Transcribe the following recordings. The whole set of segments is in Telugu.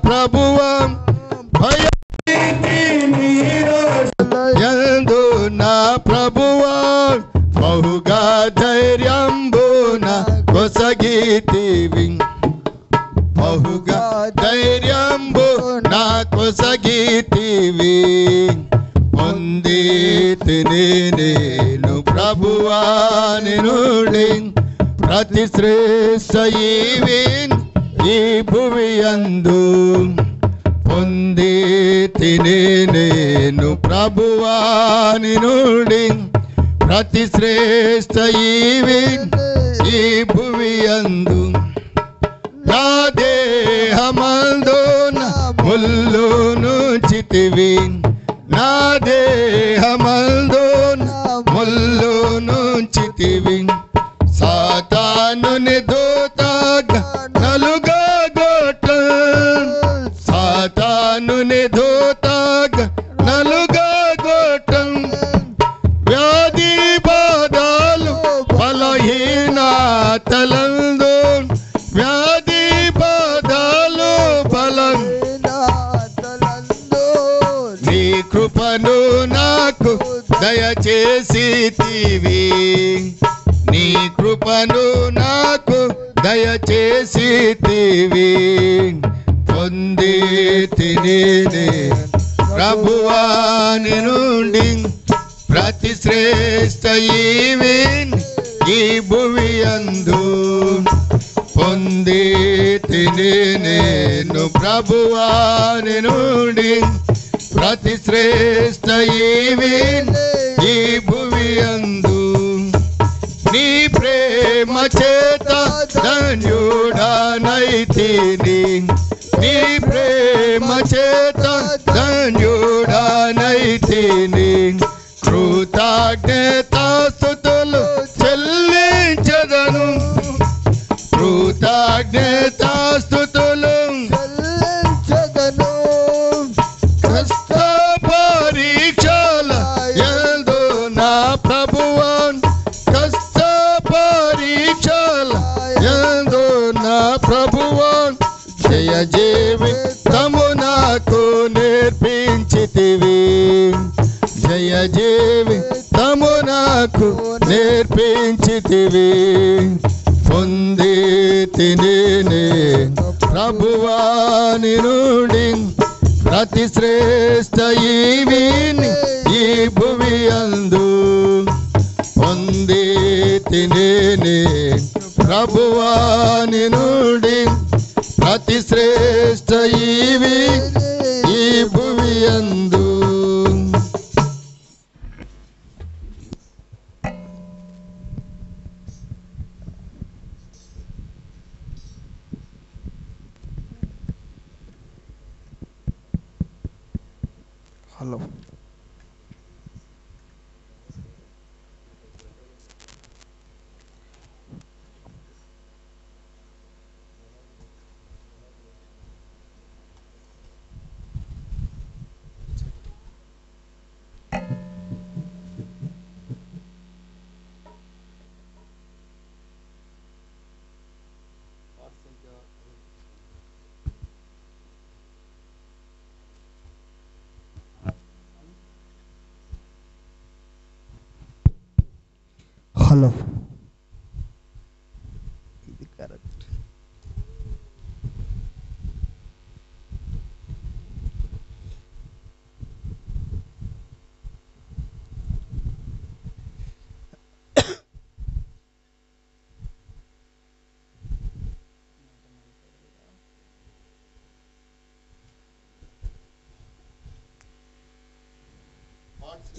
ప్రభువా యందు నా ప్రభువా బహుగా ధైర్యంబున కొసగితివి బహుగా ధైర్యంబు నా కొసగితివి పొందితిని నేను ప్రభువా నినుడి ప్రతి శ్రేష్ఠ ఈ భువి యందు పొందితిని నేను ప్రభువా నినుడి ప్రతి శ్రేష్ఠ ఈ భువి యందు నా దేహమందు ముల్లును చితివి నా దేహమందు ముల్లును చితివి సాతానుని దూత నలుగా గొట్ట సాతానుని దూత నలుగా గొట్ట వ్యాధి బాధలు బలహీనతలందు వ్యాధి బాధలు బలహీనతలందు నీ కృపను నాకు దయచేసితివి నీ కృపను నాకు దయచేసితివి పొందితిని ప్రభువా నుండి ప్రతి శ్రేష్ఠ ఈ భువి యందు పొందితిని నేను ప్రభువా నుండి ప్రతి శ్రేష్ఠ ఈ భువి యందు నీ ప్రేమ చేత ధన్యుడనైతిని నీ ప్రేమ చేత ధన్యుడనైతిని కృతజ్ఞతాస్తుతులు చెల్లించెదను కృతజ్ఞతాస్తుతులు చెల్లించెదను కష్ట పరీక్షల యందు నా ప్రభువా కష్ట పరీక్షల యందు నా ప్రభువా జయ జీవితము నాకు నేర్పించితివి జయ జీవితము నాకు నేర్పించితివి పొందితిని ప్రభువా నినుడి ప్రతి శ్రేష్ఠ ఈ భువి యందు పొందితిని ప్రభువా నినుడి ప్రతి శ్రేష్ఠ ఈ భువి యందు హలో హలో ఇది కరెక్ట్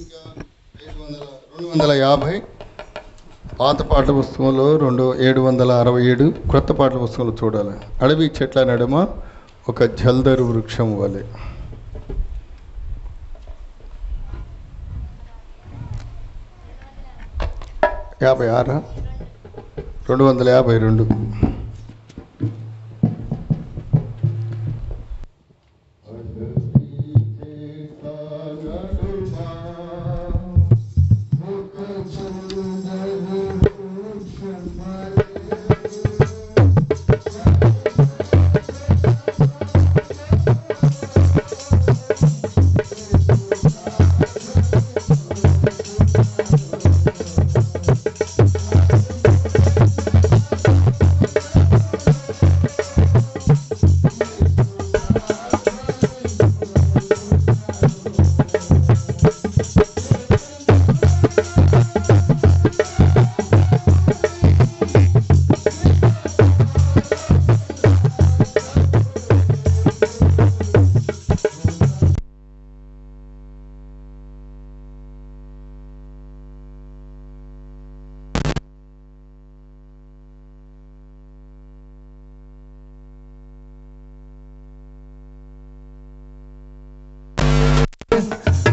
ఇంకా 250 పాత పాటల పుస్తకంలో 767 క్రొత్త పాటల పుస్తకంలో చూడాలి. అడవి చెట్ల నడుమ ఒక జల్దరు వృక్షం వలె. యాభై 252 నీ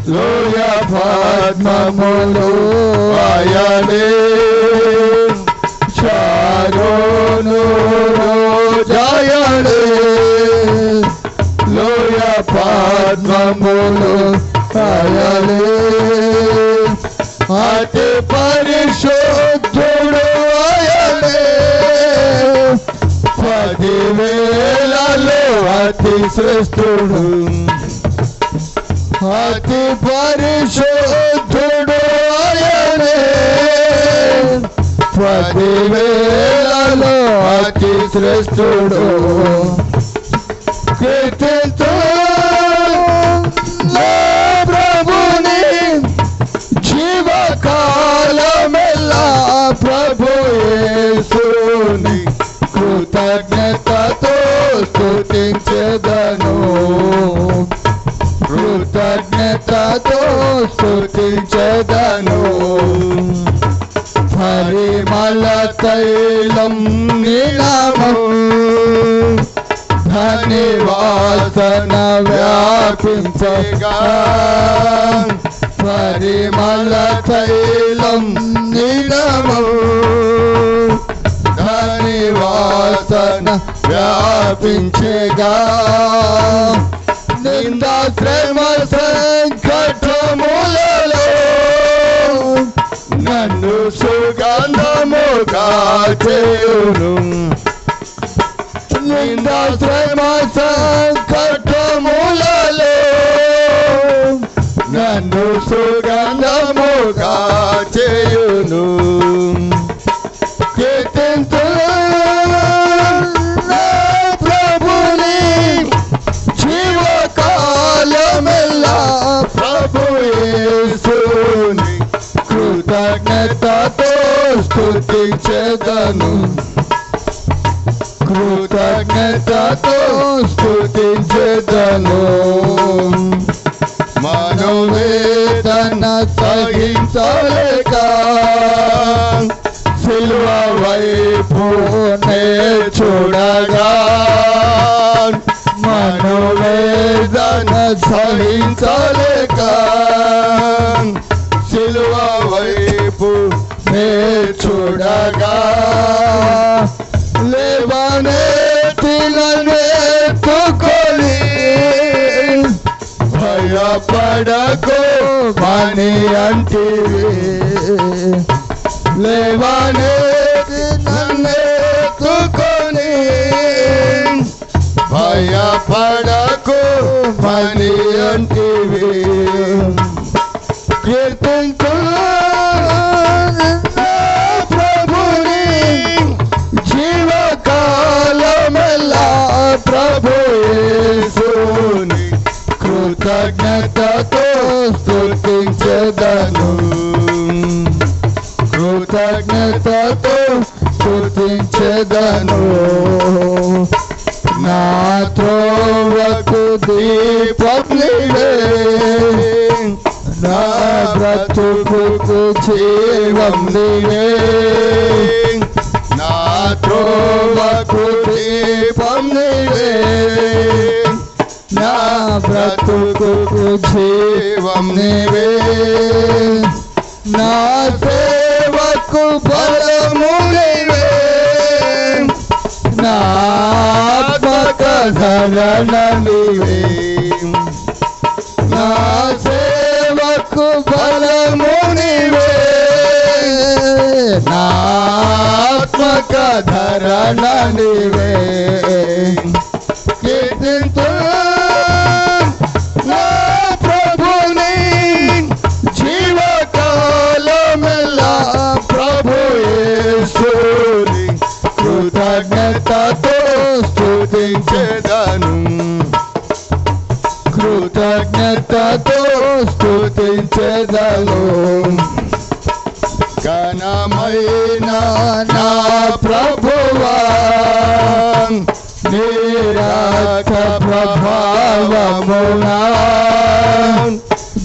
లోయ పద్మములు ఆయనే షారోను రోజాయనే లోయ పద్మములు ఆయనే అతి పరిశుద్ధుడు ఆయనే 10,000 అతి శ్రేష్ఠుడు అతి పరిశుద్ధుడు ఆయనే 10,000 అతి శ్రేష్ఠుడు కీర్తించు ప్రభుని జీవకాలమెల్లా ప్రభు యేసుని కృతజ్ఞతతో స్తుతించెదను కృతజ్ఞతతో స్తుతించెదను పరిమళ తైలం నీలము ధన్యవాసన వ్యాపించగా పరిమళ తైలం నీలము ధన్యవాసన వ్యాపించగా నిందా శ్రమ సంకటములలో నన్ను సుగంధముగా చేయును నిందా శ్రమ సంకటములలో నన్ను సుగంధముగా చేయును కీర్తించు ప్రభుని జీవకాలమెల్లా ప్రభు యేసుని కృతజ్ఞతతో స్తుతించెదను కృతజ్ఞతతో స్తుతించెదను మనోవేదన సహించలేక సిలువ వైపు నే చూడగా మనోవేదన సహించలేక సిలువ వైపు నే చూడగా లేవనే తిననేతుకొని భయపడకు మని అంటివి లేవనే తిననేతుకొని భయపడకు మని అంటివి కీర్తించు ప్రభుని జీవకాలమెల్లా ప్రభు యేసుని కృతజ్ఞతతో స్తుతించెదను కృతజ్ఞతతో స్తుతించెదను నా త్రోవకు దీపం నీవే నా బ్రతుకుకు జీవం నీవే నా త్రోవకు దీపం నీవే నా బ్రతుకుకు జీవం నీవే నా సేవకు బలము నీవే నా ఆత్మక ధరణ నీవే నా సేవకు బలము నీవే నా ఆత్మక ధరణ నీవే కీర్తించు నా ప్రభుని జీవకాలమెల్లా ప్రభు యేసుని కృతజ్ఞతతో స్తుతించెదను కృతజ్ఞతతో స్తుతించెదను ఘనమైన నా ప్రభువా నీ రక్త ప్రభావమునా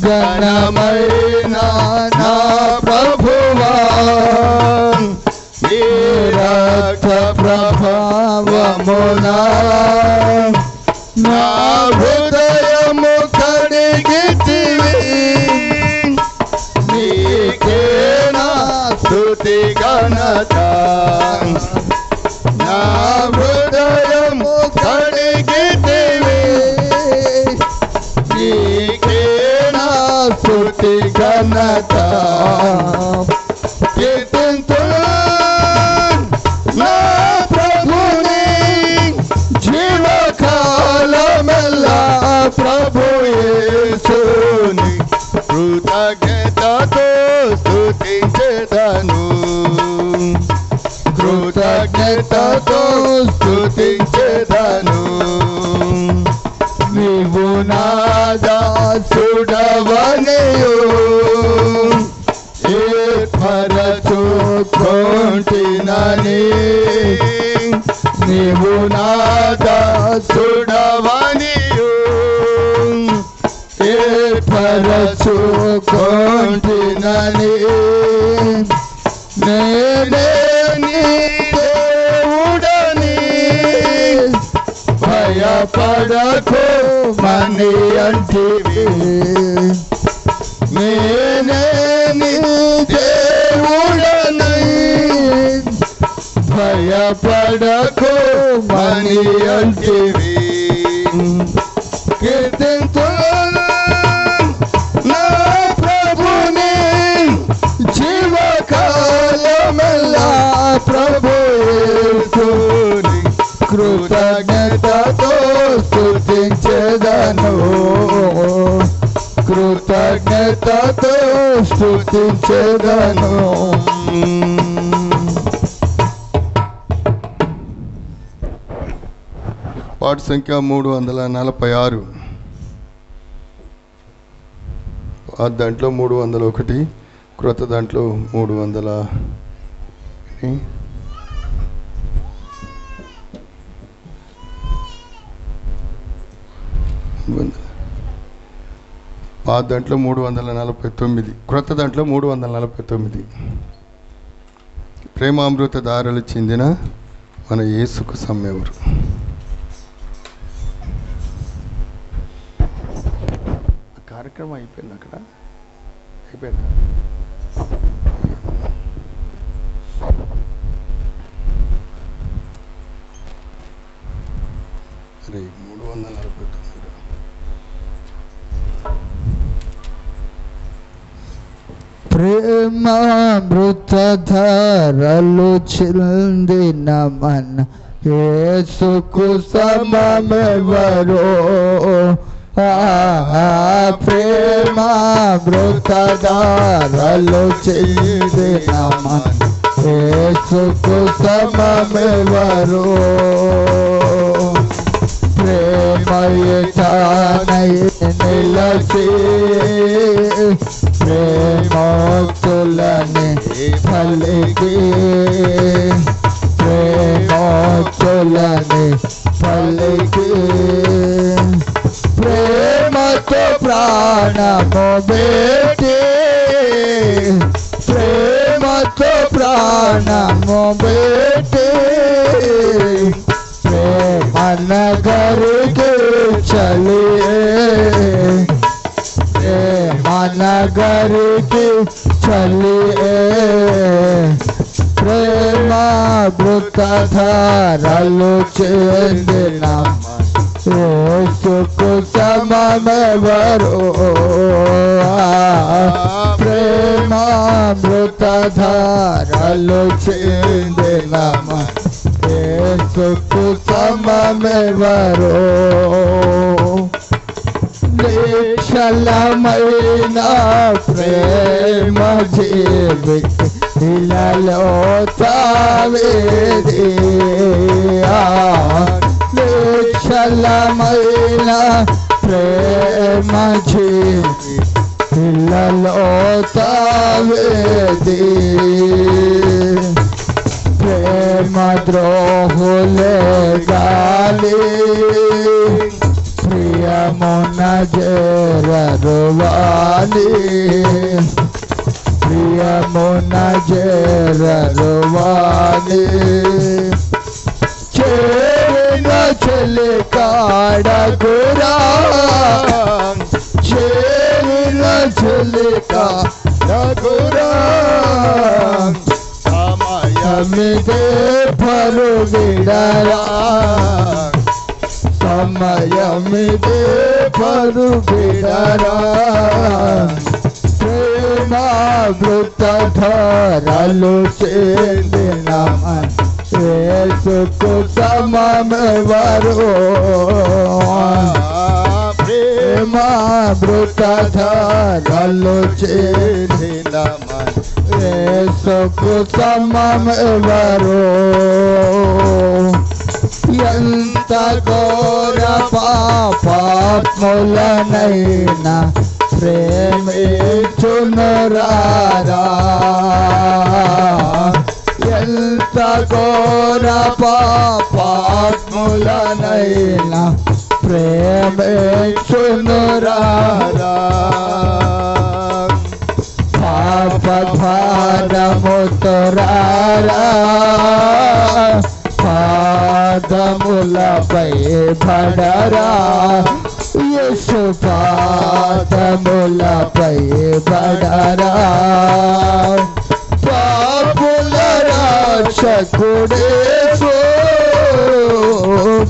ఘనమైన నా ప్రభువా నీ రక్త ప్రభావమునా నా హృదయము కడిగితివి ఘనత కీర్తింతును నా ప్రభుని జీవకాలమెల్లా ప్రభు యేసుని కృతజ్ఞతతో స్తుతించెదను కృతజ్ఞతతో స్తుతించెదను నీవు నా దాసుడవనియు ఏర్పరచుకొంటినని నీవు నా దాసుడవనియు ఏర్పరచుకొంటినని నేనే నీ దేవుడని భయపడకు మని అంటివి నేనే నీ దేవుడని భయపడకు మని అంటివి కీర్తింతును నా ప్రభుని జీవకాలమెల్లా ప్రభు యేసుని కృతజ్ఞతతో స్తుతించెదను కృతజ్ఞతతో స్తుతించెదను పాట సంఖ్య 346. దాంట్లో 301, క్రొత్త దాంట్లో 300. దాంట్లో 349, క్రొత్త దాంట్లో 349. ప్రేమామృత దారులు చెందిన మన యేసుకు సమ్మెవరు. కార్యక్రమం అయిపోయింది, అక్కడ అయిపోయింది. అరే 349. ప్రేమామృతధారలు చెందిన మన యేసుకు సమమెవరో ప్రేమామృతధారలు చెందిన మన యేసుకు సమమెవరో ప్రేమయతానై నిలచి ప్రేమోక్తులని పలికి ప్రేమోక్తులని పలికి ప్రేమతో ప్రాణము పెట్టి ప్రేమతో ప్రాణము పెట్టి ప్రేమ నగరికి చలియే నగరికి చలియే ప్రేమామృతధారలు చెందిన యేసుకు సమమెవరో ప్రేమామృతధారలు చెందిన యేసుకు సమమెవరో నిశ్చలమైన ప్రేమ జీవికి ఇలాలో తావేది నిశ్చలమైన ప్రేమ జీవికి ఇలాలో తావేది ప్రేమ ద్రోహులే గాలి ప్రియమున చేరరువాలి ప్రియమున చేరరువాలి చేరిన చెలి కాడకురా చేరిన చెలి కాడకురా సమయమిదే పరుగిడరా సమయమిదే పరుగిడరా వృతధరలు చెందిన యేసుకు సమమెవరు ప్రేమ వృతధరలు చెందిన యేసుకు సమమెవరు ఎంత ఘోర పాపాత్ములనైనా ప్రేమించునురారా ఎంత ఘోర పాపాత్ములనైనా ప్రేమించునురారా పాపభారముతోరారా పాదములపై పడరా యేసు పాదములపై పడరా పాపుల రక్షకుడేసు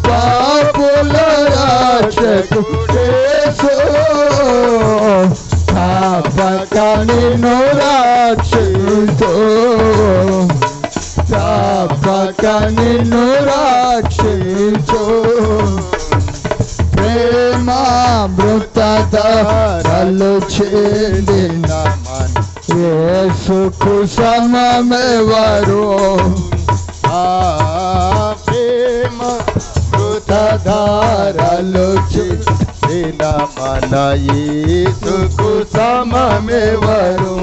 పాపుల రక్షకుడేసు పాపక నిన్ను రక్షించు పాపక నిన్ను రక్షించు ప్రేమామృతధరలు చెందిన యేసుకు సమమెవరు ప్రేమామృతధరలు చెందిన మన యేసుకు సమమెవరు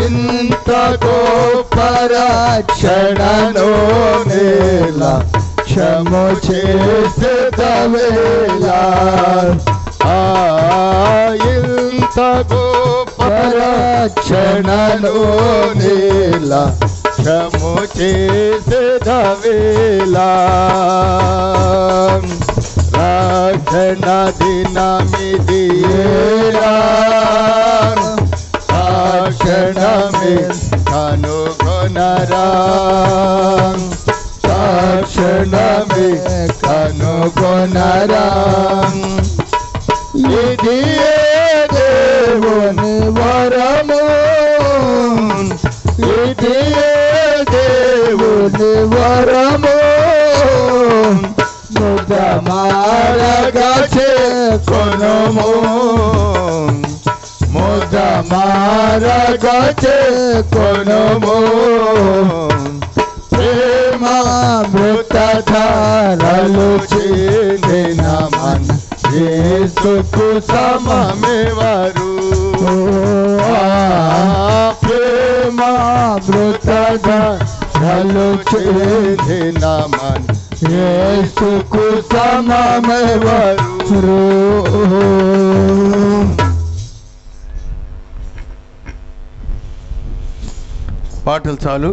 ఇంత గొప్ప రక్షణను నేల క్షము చేసేదవేళ ఇంత గొప్ప రక్షణను నేల క్షము చేసేదవేళ రక్షణ దినమిదియేరా క్షణమే కనుగొనరా క్షణమే కనుగొనరా ఇది దేవుని వరము ఇది దేవుని వరము ముదమారగా చేకొనుము ముదమారగా చేకొనుము ప్రేమామృతధరలు చెందిన మన యేసుకు సమమెవరు ప్రేమామృతధరలు చెందిన మన యేసుకు సమమెవరు పాటలు చాలు.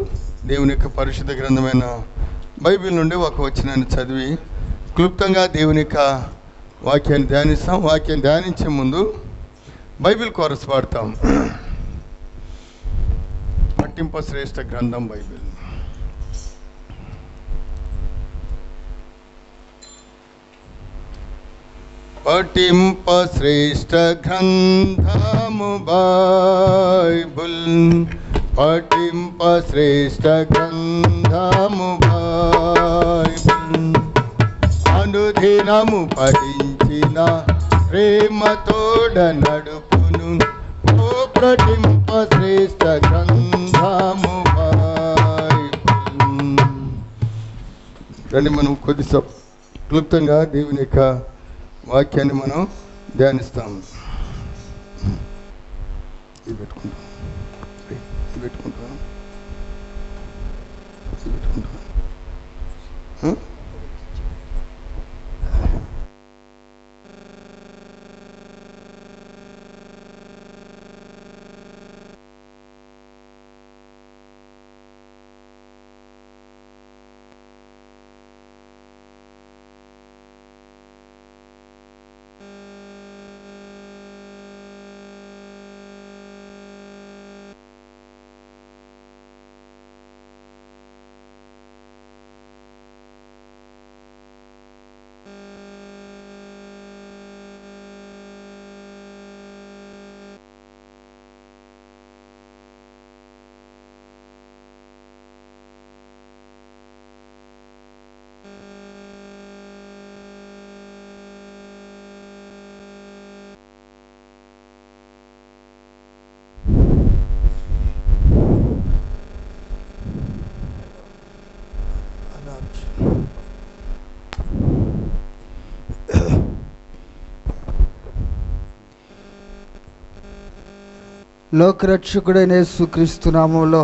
దేవుని యొక్క పరిశుద్ధ గ్రంథమైన బైబిల్ నుండి ఒక వచనాన్ని చదివి క్లుప్తంగా దేవుని యొక్క వాక్యాన్ని ధ్యానిస్తాం. వాక్యాన్ని ధ్యానించే ముందు బైబిల్ కోరస్ పాడతాం. పట్టింప శ్రేష్ఠ గ్రంథం బైబిల్. పఠింప శ్రేష్ఠ గ్రంథము బైబిల్ పఠింప శ్రేష్ఠ గ్రంథము బైబిల్ అనుదినము పఠించిన ప్రేమతోడ నడుపును ఓ పఠింప శ్రేష్ఠ గ్రంథము బైబిల్. రండి మనం కొద్దిసేపు క్లుప్తంగా దేవుని యొక్క వాక్యాన్ని మనం ధ్యానిస్తాం. ఇది పెట్టుకుంటాం పెట్టుకుంటాం లోకరక్షకుడైన యేసుక్రీస్తు నామములో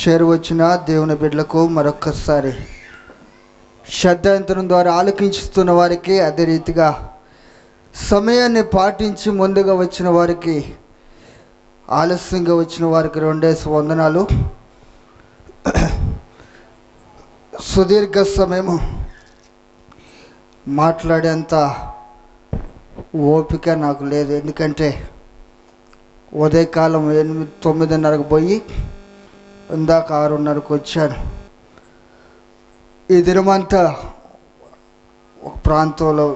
చేరువచ్చిన దేవుని బిడ్డలకు మరొక్కసారి శ్రద్ధాంతరం ద్వారా ఆలకించుతున్న వారికి, అదే రీతిగా సమయాన్ని పాటించి ముందుగా వచ్చిన వారికి, ఆలస్యంగా వచ్చిన వారికి రెండేసి వందనాలు. సుదీర్ఘ సమయము మాట్లాడేంత ఓపిక నాకు లేదు. ఎందుకంటే ఉదయకాలం 9:30కు పోయి ఇందాక 6:30కు వచ్చాను. ఈ దినమంతా ఒక ప్రాంతంలో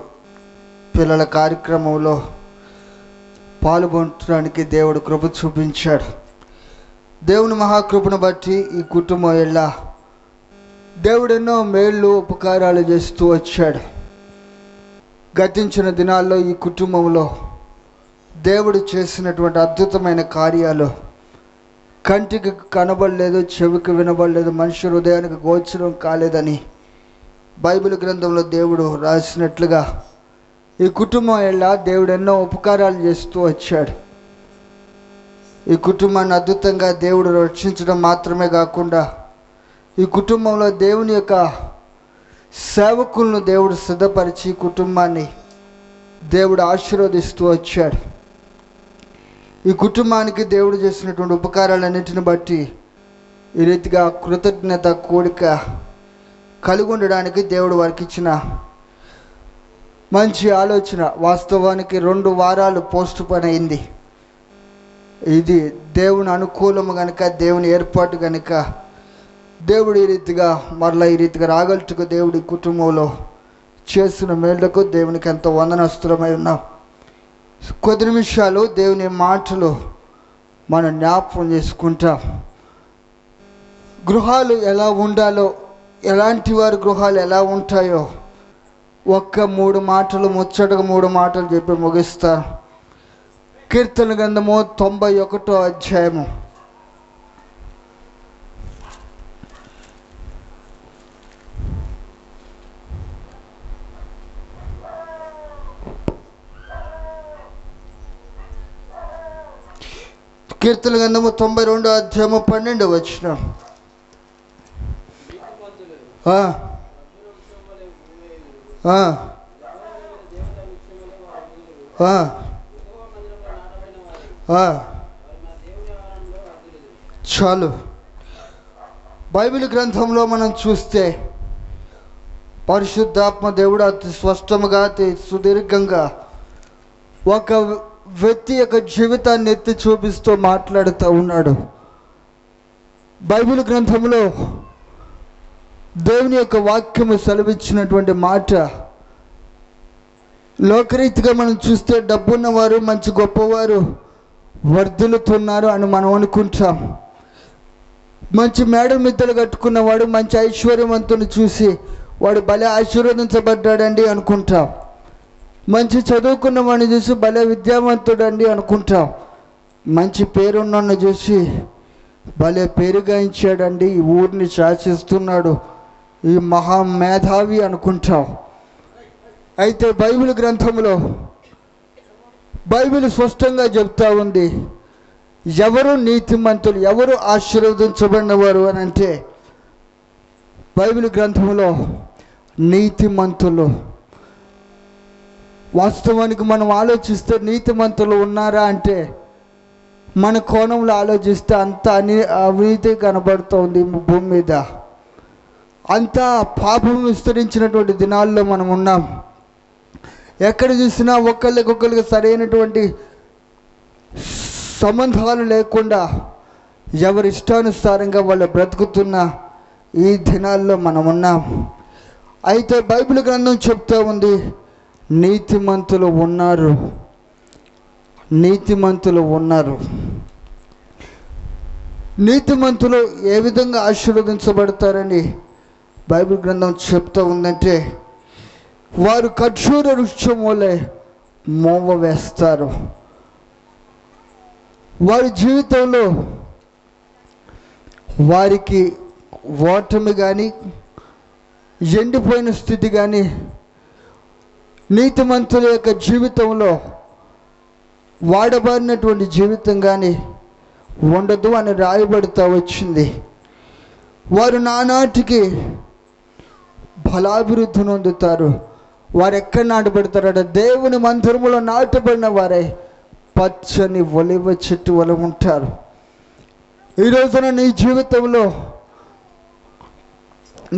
పిల్లల కార్యక్రమంలో పాల్గొనడానికి దేవుడు కృప చూపించాడు. దేవుని మహాకృపను బట్టి ఈ కుటుంబం ఎలా దేవుడు ఎన్నో మేళ్ళు ఉపకారాలు చేస్తూ వచ్చాడు. గతించిన దినాల్లో ఈ కుటుంబంలో దేవుడు చేసినటువంటి అద్భుతమైన కార్యాలు కంటికి కనబడలేదు, చెవికి వినబడలేదు, మనిషి హృదయానికి గోచరం కాలేదని బైబిల్ గ్రంథంలో దేవుడు రాసినట్లుగా ఈ కుటుంబం ఎలా దేవుడు ఎన్నో ఉపకారాలు చేస్తూ వచ్చాడు. ఈ కుటుంబాన్ని అద్భుతంగా దేవుడు రక్షించడం మాత్రమే కాకుండా ఈ కుటుంబంలో దేవుని యొక్క సేవకులను దేవుడు సిద్ధపరిచి కుటుంబాన్ని దేవుడు ఆశీర్వదిస్తూ వచ్చాడు. ఈ కుటుంబానికి దేవుడు చేసినటువంటి ఉపకారాలన్నింటిని బట్టి ఈ రీతిగా కృతజ్ఞత కోరిక కలిగి ఉండడానికి దేవుడు వారికి ఇచ్చిన మంచి ఆలోచన. వాస్తవానికి 2 వారాలు పోస్ట్ పోన్ అయింది. ఇది దేవుని అనుకూలము కనుక, దేవుని ఏర్పాటు కనుక దేవుడు ఈ రీతిగా మరలా ఈ రీతిగా రాగలుగుటకు దేవుడి కుటుంబంలో చేసిన మేళ్లకు దేవునికి ఎంతో వందనస్తులమై ఉన్నాం. కొద్ది నిమిషాలు దేవుని మాటలు మనం జ్ఞాపకం చేసుకుంటాం. గృహాలు ఎలా ఉండాలో, ఎలాంటి వారి గృహాలు ఎలా ఉంటాయో ఒక్క 3 మాటలు, ముచ్చటగా 3 మాటలు చెప్పి ముగిస్తాను. కీర్తన గ్రంథము 91వ అధ్యాయము. కీర్తన గ్రంథము 92వ అధ్యాయము 12వ వచనం. చాలు. బైబిల్ గ్రంథంలో మనం చూస్తే పరిశుద్ధాత్మ దేవుడు అతి స్పష్టంగా, అతి సుదీర్ఘంగా ఒక వ్యక్తి యొక్క జీవితాన్ని ఎత్తి చూపిస్తూ మాట్లాడుతూ ఉన్నాడు. బైబిల్ గ్రంథంలో దేవుని యొక్క వాక్యము సెలవిచ్చినటువంటి మాట, లోకరీతిగా మనం చూస్తే డబ్బున్నవారు, మంచి గొప్పవారు వర్ధిల్లుతున్నారు అని మనం అనుకుంటాం. మంచి మేడ మిద్దలు కట్టుకున్నవాడు, మంచి ఐశ్వర్యవంతుని చూసి వాడు భలే ఆశీర్వదించబడ్డాడండి అనుకుంటాం. మంచి చదువుకున్న వాడిని చూసి భలే విద్యావంతుడండి అనుకుంటాం. మంచి పేరున్న చూసి భలే పేరుగాయించాడండి, ఈ ఊరిని శాసిస్తున్నాడు, ఈ మహామేధావి అనుకుంటాం. అయితే బైబిల్ గ్రంథంలో బైబిల్ స్పష్టంగా చెప్తా ఉంది, ఎవరు నీతిమంతులు, ఎవరు ఆశీర్వదించబడినవారు అని అంటే బైబిల్ గ్రంథంలో నీతిమంతులు. వాస్తవానికి మనం ఆలోచిస్తే నీతిమంతులు ఉన్నారా అంటే మన కోణంలో ఆలోచిస్తే అంత అవినీతి కనబడుతోంది భూమి మీద. అంతా పాపం విస్తరించినటువంటి దినాల్లో మనం ఉన్నాం. ఎక్కడ చూసినా ఒకళ్ళకొకళ్ళకి సరైనటువంటి సంబంధాలు లేకుండా ఎవరి ఇష్టానుసారంగా వాళ్ళు బ్రతుకుతున్న ఈ దినాల్లో మనం ఉన్నాం. అయితే బైబిల్ గ్రంథం చెప్తూ ఉంది, నీతిమంతులు ఉన్నారు, నీతిమంతులు ఉన్నారు. నీతిమంతులు ఏ విధంగా ఆశీర్వదించబడతారని బైబిల్ గ్రంథం చెప్తూ ఉందంటే, వారు ఖర్జూర వృక్షం వలె మోవ వేస్తారు. వారి జీవితంలో వారికి ఓటమి కానీ, ఎండిపోయిన స్థితి కానీ, నీతిమంతుల యొక్క జీవితంలో వాడబడినటువంటి జీవితం కానీ ఉండదు అని రాయబడుతూ వచ్చింది. వారు నానాటికి ఫలాభివృద్ధి నొందుతారు. వారు ఎక్కడ నాటబడతారట? దేవుని మందిరములో నాటబడిన వారే పచ్చని ఒలివ చెట్టు వలె ఉంటారు. ఈ రోజున నీ జీవితంలో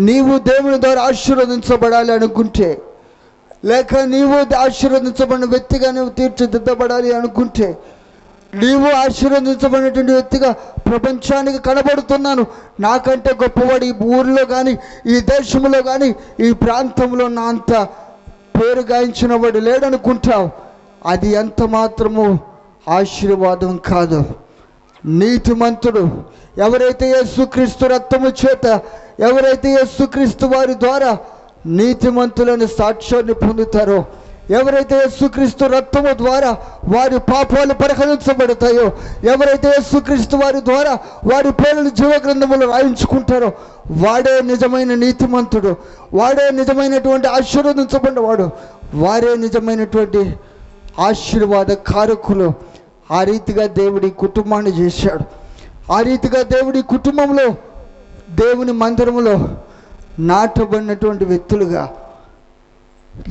నీవు దేవుని ద్వారా ఆశీర్వదించబడాలి అనుకుంటే, లేక నీవు ఆశీర్వదించబడిన వ్యక్తిగా నువ్వు తీర్చిదిద్దబడాలి అనుకుంటే, నీవు ఆశీర్వదించబడినటువంటి వ్యక్తిగా ప్రపంచానికి కనబడుతున్నాను, నాకంటే గొప్పవాడు ఈ ఊరిలో కానీ, ఈ దేశంలో కానీ, ఈ ప్రాంతంలో నా అంత పేరు గాయించిన వాడు లేడనుకుంటావు. అది ఎంత మాత్రము ఆశీర్వాదం కాదు. నీతిమంతుడు ఎవరైతే యేసుక్రీస్తు రక్తము చేత, ఎవరైతే యేసుక్రీస్తు వారి ద్వారా నీతిమంతులని సాక్ష్యాన్ని పొందుతారో, ఎవరైతే యేసుక్రీస్తు రక్తము ద్వారా వారి పాపాలు పరిహరించబడతాయో, ఎవరైతే యేసుక్రీస్తు వారి ద్వారా వారి పేర్లను జీవగ్రంథములో రాయించుకుంటారో, వాడే నిజమైన నీతిమంతుడు, వాడే నిజమైనటువంటి ఆశీర్వదించబడినవాడు, వారే నిజమైనటువంటి ఆశీర్వాద కారకులు. ఆ రీతిగా దేవుడి కుటుంబాన్ని చేశాడు. ఆ రీతిగా దేవుడి కుటుంబంలో, దేవుని మందిరములో నాటబడినటువంటి వ్యక్తులుగా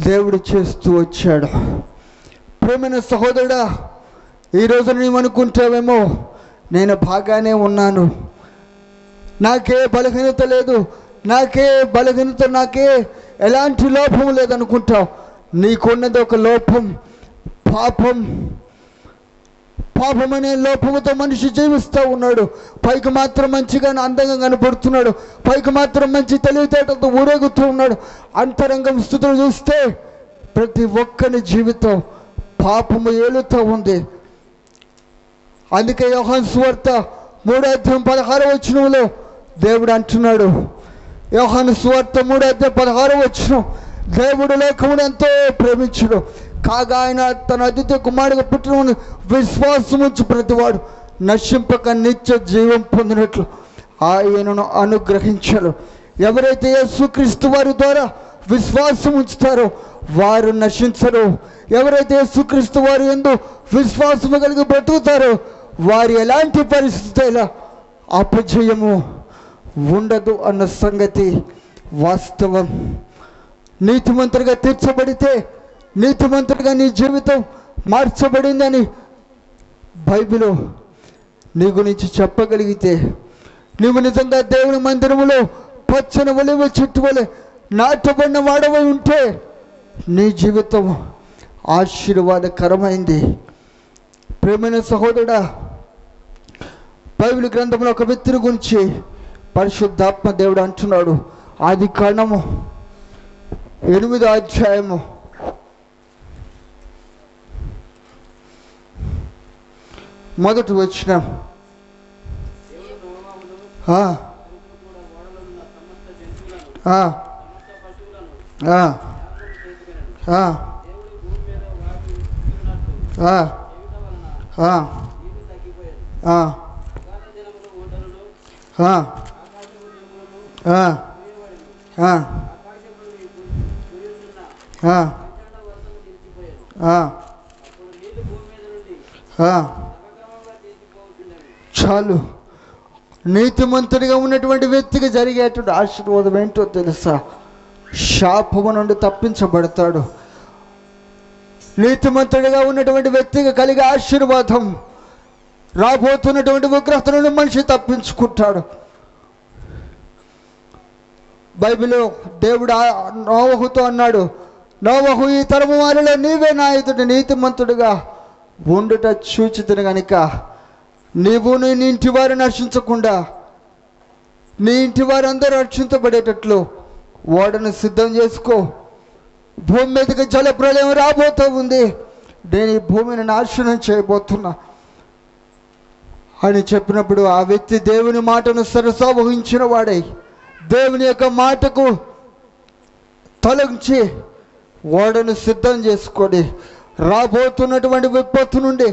దేవుడు చేస్తూ వచ్చాడు. ప్రేమైన సహోదరుడా, ఈరోజు నీవు అనుకుంటావేమో, నేను బాగానే ఉన్నాను, నాకే బలహీనత లేదు, నాకే ఎలాంటి లోపం లేదనుకుంటావు. నీకున్నది ఒక లోపం, పాపం అనే లోపముతో మనిషి జీవిస్తూ ఉన్నాడు. పైకి మాత్రం మంచిగా అందంగా కనపడుతున్నాడు, పైకి మాత్రం మంచి తెలివితేటలతో ఊరేగుతూ ఉన్నాడు. అంతరంగం స్థితులు చూస్తే ప్రతి ఒక్కరి జీవితం పాపము ఏలుతూ ఉంది. అందుకే యోహాను సువార్త 3:16 దేవుడు అంటున్నాడు, యోహాను సువార్త 3:16 దేవుడు లోకమును ఎంతో ప్రేమించుడు, కాగా ఆయన తన అద్వితీయ కుమారుడిగా పుట్టిన విశ్వాసముంచు ప్రతివాడు నశింపక నిత్య జీవం పొందినట్లు ఆయనను అనుగ్రహించాడు. ఎవరైతే యేసుక్రీస్తు వారి ద్వారా విశ్వాసం ఉంచుతారో వారు నశించరు. ఎవరైతే యేసుక్రీస్తు వారి యందు విశ్వాసము కలిగి బ్రతుకుతారో వారు ఎలాంటి పరిస్థితుల అపజయము ఉండదు అన్న సంగతి వాస్తవం. నీతిమంతుడిగా తీర్చబడితే, నీతిమంతుడిగా నీ జీవితం మార్చబడిందని బైబిల్ నీ గురించి చెప్పగలిగితే, నీవు నిజంగా దేవుని మందిరములో పచ్చని ఒలివ చెట్టు వలె నాటబడిన వాడవై ఉంటే నీ జీవితం ఆశీర్వాదకరమైంది. ప్రేమైన సహోదరుడా, బైబిల్ గ్రంథంలో ఒక వ్యక్తిని గురించి పరిశుద్ధాత్మ దేవుడు అంటున్నాడు. ఆదికాండము 8వ అధ్యాయము 1వ వచనం. చాలు. నీతిమంతుడిగా ఉన్నటువంటి వ్యక్తికి జరిగేటువంటి ఆశీర్వాదం ఏంటో తెలుసా? శాపము నుండి తప్పించబడతాడు. నీతిమంతుడిగా ఉన్నటువంటి వ్యక్తికి కలిగే ఆశీర్వాదం, రాబోతున్నటువంటి ఉగ్రత నుండి మనిషి తప్పించుకుంటాడు. బైబిల్లో దేవుడు నోవహుతో అన్నాడు, నోవహు, ఈ తరము వారిలో నీవే నా ఎదుట నీతిమంతుడిగా ఉండుట చూచితిని గనుక నీవు నీ ఇంటి వారు నశించకుండా నీ ఇంటి వారు అందరూ రక్షించబడేటట్లు ఓడను సిద్ధం చేసుకో. భూమి మీదకి జల ప్రళయం రాబోతూ ఉంది, నేను ఈ భూమిని నాశనం చేయబోతున్నా అని చెప్పినప్పుడు ఆ వ్యక్తి దేవుని మాటను సరసావహించిన వాడై దేవుని యొక్క మాటకు తలంచి ఓడను సిద్ధం చేసుకొని రాబోతున్నటువంటి విపత్తు నుండి,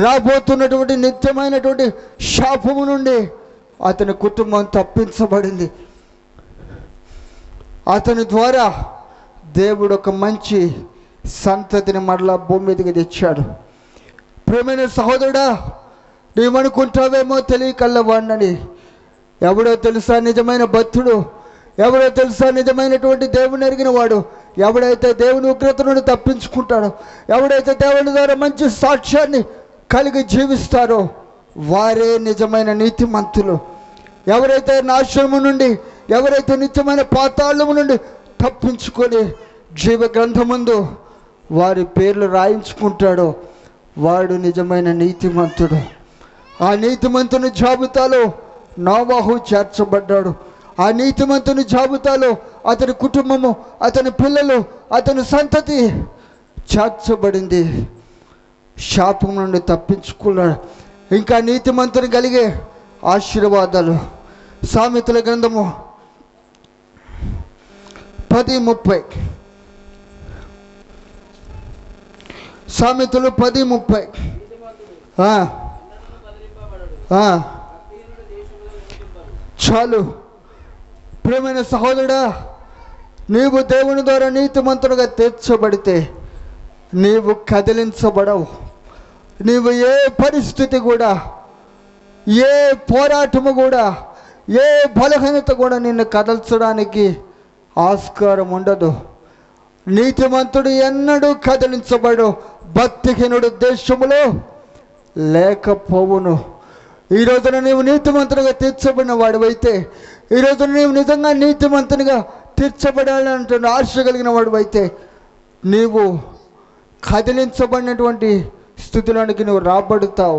రాబోతున్నటువంటి నిత్యమైనటువంటి శాపము నుండి అతని కుటుంబం తప్పించబడింది. అతని ద్వారా దేవుడు ఒక మంచి సంతతిని మరలా భూమి మీదకి తెచ్చాడు. ప్రియమైన సహోదరుడా, నీవనుకుంటావేమో తెలియకల్లవాడినని. ఎవడో తెలుసా నిజమైన భక్తుడు? ఎవడో తెలుసా నిజమైనటువంటి దేవుని ఎరిగిన వాడు? ఎవడైతే దేవుని ఉగ్రత నుండి తప్పించుకుంటాడో, ఎవడైతే దేవుని ద్వారా మంచి సాక్ష్యాన్ని కలిగి జీవిస్తారో వారే నిజమైన నీతిమంతులు. ఎవరైతే నాశనము నుండి, ఎవరైతే నిత్యమైన పాతాళము నుండి తప్పించుకొని జీవ గ్రంథమందు వారి పేర్లు రాయించుకుంటాడో వాడు నిజమైన నీతిమంతుడు. ఆ నీతిమంతుని జాబితాలో నోవాహు చేర్చబడ్డాడు. ఆ నీతిమంతుని జాబితాలో అతని కుటుంబము, అతని పిల్లలు, అతని సంతతి చేర్చబడింది. శాపం నుండి తప్పించుకున్నాడు. ఇంకా నీతిమంతుని కలిగే ఆశీర్వాదాలు. సామెతల గ్రంథము 10:30. సామెతలు 10:30. చాలు. ప్రియమైన సహోదరుడా, నీవు దేవుని ద్వారా నీతిమంతుడుగా తీర్చబడితే నీవు కదిలించబడవు. నీవు ఏ పరిస్థితి కూడా, ఏ పోరాటము కూడా, ఏ బలహీనత కూడా నిన్ను కదల్చడానికి ఆస్కారం ఉండదు. నీతిమంతుడు ఎన్నడూ కదిలించబడు. భక్తిహీనుడు దేశములో లేకపోవును. ఈ రోజున నీవు నీతిమంతునిగా తీర్చబడిన వాడివైతే, ఈ రోజున నీవు నిజంగా నీతిమంతునిగా తీర్చబడాలంటున్న ఆశ కలిగిన వాడివైతే నీవు కదిలించబడినటువంటి స్థితిలోనికి నువ్వు రాబడతావు.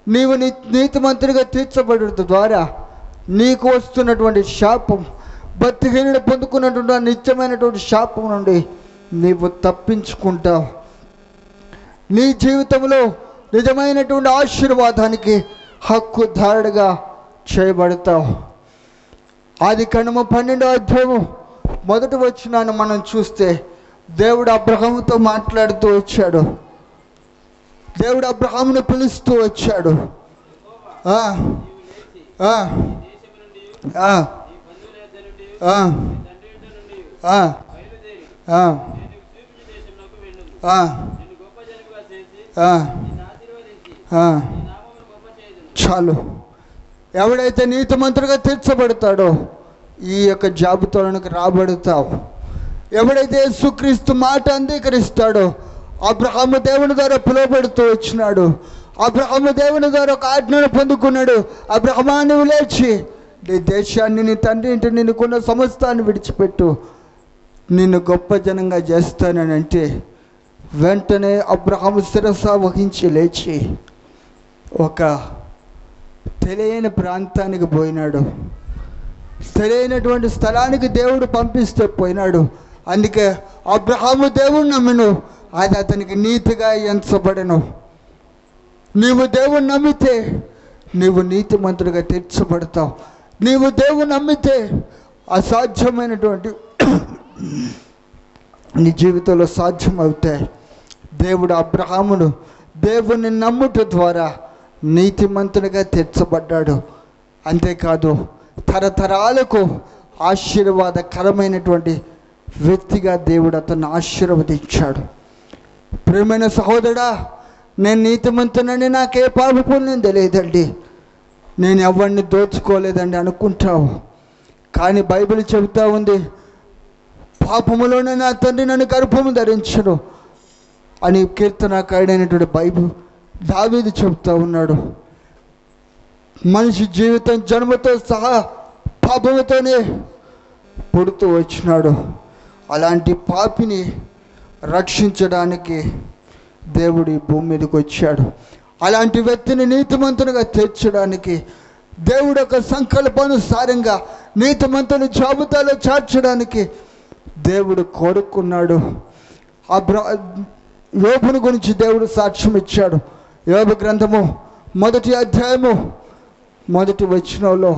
నీవు నీతిమంతునిగా తీర్చబడడం ద్వారా నీకు వస్తున్నటువంటి శాపం, భక్తిహీనుడు పొందుకున్నటువంటి నిత్యమైనటువంటి శాపం నుండి నీవు తప్పించుకుంటావు. నీ జీవితంలో నిజమైనటువంటి ఆశీర్వాదానికి హక్కుదారుడిగా చేయబడతావు. ఆదికాండము 12వ అధ్యాయము 1వ వచనాన్ని మనం చూస్తే దేవుడు అబ్రహాముతో మాట్లాడుతూ వచ్చాడు. దేవుడు అబ్రహామును పిలుస్తూ వచ్చాడు. చాలు. ఎవడైతే నీతిమంతుడిగా తీర్చబడతాడో ఈ యొక్క జాబితాలోనికి రాబడతావు. ఎవడైతే యేసుక్రీస్తు మాట అంగీకరిస్తాడో, అబ్రహాము దేవుని ద్వారా పిలువబడుతూ వచ్చినాడు. అబ్రహాము దేవుని ద్వారా ఒక ఆజ్ఞను పొందుకున్నాడు. అబ్రహమా, నువ్వు లేచి నీ దేశాన్ని, నీ తండ్రి ఇంటి, నిన్నుకున్న సమస్తాన్ని విడిచిపెట్టు, నిన్ను గొప్ప జనంగా చేస్తానని అంటే వెంటనే అబ్రహాము శిరస వహించి లేచి ఒక తెలియని ప్రాంతానికి పోయినాడు. తెలియనటువంటి స్థలానికి దేవుడు పంపిస్తే పోయినాడు. అందుకే అబ్రహాము దేవుణ్ణి నమ్మిను, అది అతనికి నీతిగా ఎంచబడెను. నీవు దేవుణ్ణి నమ్మితే నీవు నీతిమంతుడిగా తీర్చబడతావు. నీవు దేవుణ్ణి నమ్మితే అసాధ్యమైనటువంటి నీ జీవితంలో సాధ్యమవుతాయి. దేవుడు అబ్రహామును దేవుణ్ణి నమ్ముట ద్వారా నీతిమంతునిగా తీర్చబడ్డాడు. అంతేకాదు, తరతరాలకు ఆశీర్వాదకరమైనటువంటి వ్యక్తిగా దేవుడు అతన్ని ఆశీర్వదించాడు. ప్రియమైన సహోదరుడా, నేను నీతిమంతునని నాకే పాప పుణ్యం తెలియదండి, నేను ఎవరిని దోచుకోలేదండి అనుకుంటావు. కానీ బైబిల్ చెబుతూ ఉంది, పాపములోనే నా తండ్రి నన్ను గర్భము ధరించను అని కీర్తనకారుడైనటువంటి బైబిల్ దావీదు చెబుతూ ఉన్నాడు. మనిషి జీవితం జన్మతో సహా పాపముతోనే పుడుతూ వచ్చినాడు. అలాంటి పాపిని రక్షించడానికి దేవుడు ఈ భూమి మీదకి వచ్చాడు. అలాంటి వ్యక్తిని నీతిమంతునిగా తీర్చడానికి దేవుడు ఒక సంకల్పానుసారంగా నీతిమంతుని జాబితాలో చేర్చడానికి దేవుడు కోరుకున్నాడు. యోబుని గురించి దేవుడు సాక్ష్యం ఇచ్చాడు. యోబు గ్రంథము 1వ అధ్యాయము 1వ వచనంలో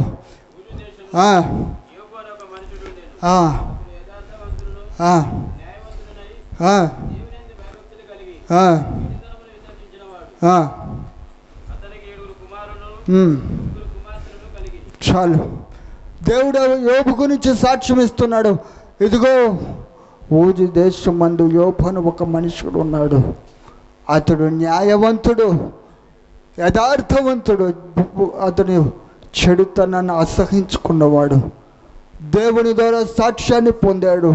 చాలు. దేవుడు యోబు గురించి సాక్ష్యం ఇస్తున్నాడు. ఇదిగో ఊజు దేశం మందు యోబు అని ఒక మనుషుడు ఉన్నాడు. అతడు న్యాయవంతుడు, యథార్థవంతుడు. అతను చెడుతనాన్ని అసహించుకున్నవాడు. దేవుని ద్వారా సాక్ష్యాన్ని పొందాడు.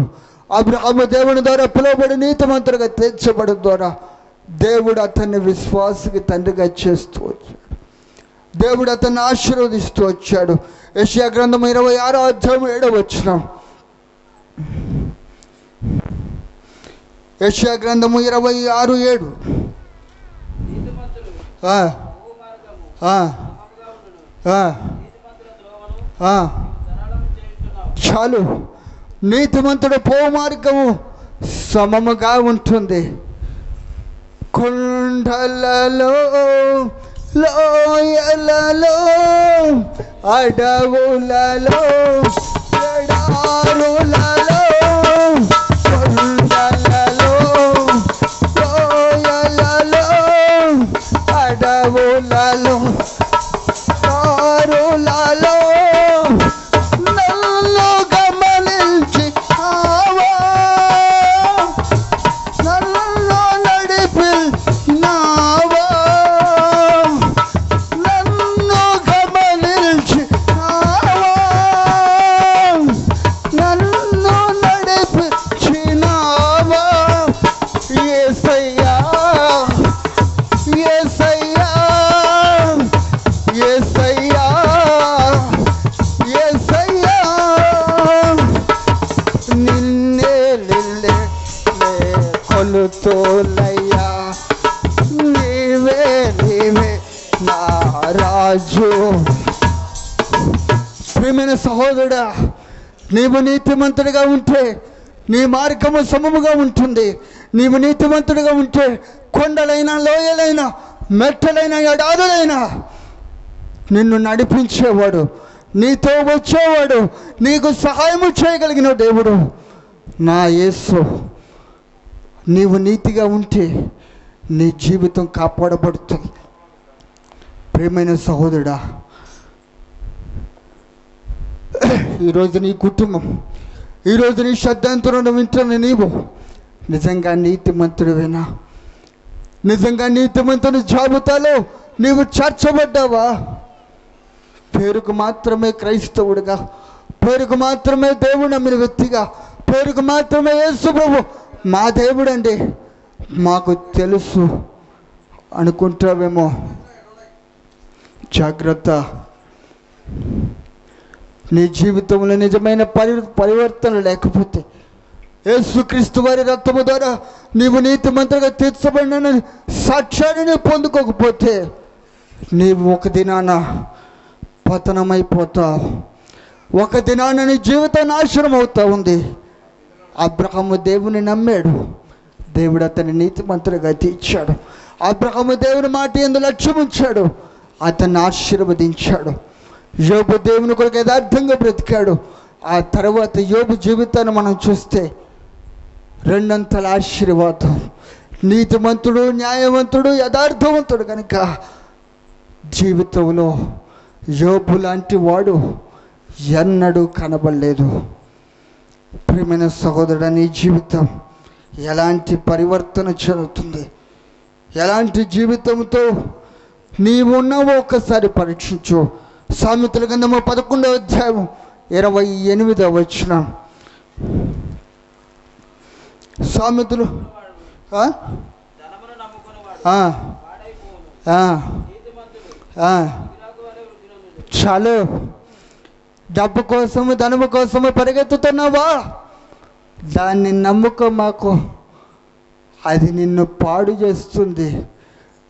అబ్రహాము దేవుని ద్వారా పిలువబడి నీతిమంతుడిగా తీర్చబడి ద్వారా దేవుడు అతన్ని విశ్వాసకి తండ్రిగా చేస్తూ వచ్చాడు. దేవుడు అతన్ని ఆశీర్వదిస్తూ వచ్చాడు. యెషయా గ్రంథం 26వ అధ్యాయం 7వ వచనం. యెషయా గ్రంథము 26:7. చాలు. నీతిమంతుడు పో మార్గము సమముగా ఉంటుంది. కొండలలో, లోయలలో, అడవులలో, ఎడారులలో, కొండలలో, లోయలలో, అడవులలో, దారులలో నన్ను గమనించి నన్ను నడిపినావా, నన్ను గమనించి నన్ను నడిపించినావా. యేసయ్యా, యేసయ్యా, యేసయ్యా, యేసయ్యా, నిన్నే కొలుతోలయ్యా. నీవే నీవే నా రాజు. ప్రియమైన సహోదరుడా, నీవు నీతిమంతుడిగా ఉంటే నీ మార్గము సమముగా ఉంటుంది. నీవు నీతిమంతుడిగా ఉంటే కొండలైనా, లోయలైనా, మెట్టలైనా, ఎడారులైనా నిన్ను నడిపించేవాడు, నీతో వచ్చేవాడు, నీకు సహాయము చేయగలిగిన దేవుడు నా యేసు. నీవు నీతిగా ఉంటే నీ జీవితం కాపాడబడుతుంది. ప్రియమైన సహోదరుడా, ఈరోజు నీ కుటుంబం, ఈరోజు నీ శబ్దాంతరం వింటున్న నీవు నిజంగా నీతిమంతుడివేనా? నిజంగా నీతిమంతుని జాబితాలో నీవు చేర్చబడ్డావా? పేరుకు మాత్రమే క్రైస్తవుడిగా, పేరుకు మాత్రమే దేవుడు నమ్మిన వ్యక్తిగా, పేరుకు మాత్రమే యేసు ప్రభు మా దేవుడు అండి, మాకు తెలుసు అనుకుంటావేమో. జాగ్రత్త. నీ జీవితంలో నిజమైన పరివర్తన లేకపోతే, యేసుక్రీస్తు వారి రక్తము ద్వారా నీవు నీతిమంతుడిగా తీర్చబడిన సాక్ష్యాన్ని నీవు పొందుకోకపోతే నీవు ఒక దినాన పతనమైపోతావు. ఒక దినాన నీ జీవితం నాశనం అవుతా ఉంది. అబ్రహాము దేవుని నమ్మాడు, దేవుడు అతన్ని నీతిమంతుడిగా తీర్చాడు. అబ్రహాము దేవుని మాట యందు లక్ష్యం ఉంచాడు, అతన్ని ఆశీర్వదించాడు. యోబు దేవుని కొరకు యథార్థంగా బ్రతికాడు. ఆ తర్వాత యోబు జీవితాన్ని మనం చూస్తే రెండంతల ఆశీర్వాదం. నీతిమంతుడు, న్యాయవంతుడు, యథార్థవంతుడు కనుక జీవితంలో యోబు లాంటి వాడు ఎన్నడూ కనబడలేదు. ప్రియమైన సహోదరుడు, నీ జీవితం ఎలాంటి పరివర్తన చెందుతుంది? ఎలాంటి జీవితంతో నీవు ఉన్నావో ఒక్కసారి పరీక్షించు. సామెతల గ్రంథము 11వ అధ్యాయం 28వ వచనం. సామెతలు చాలు. డబ్బు కోసము, ధనము కోసము పరిగెత్తుతున్నావా? దాన్ని నమ్ముకో మాకు, అది నిన్ను పాడు చేస్తుంది.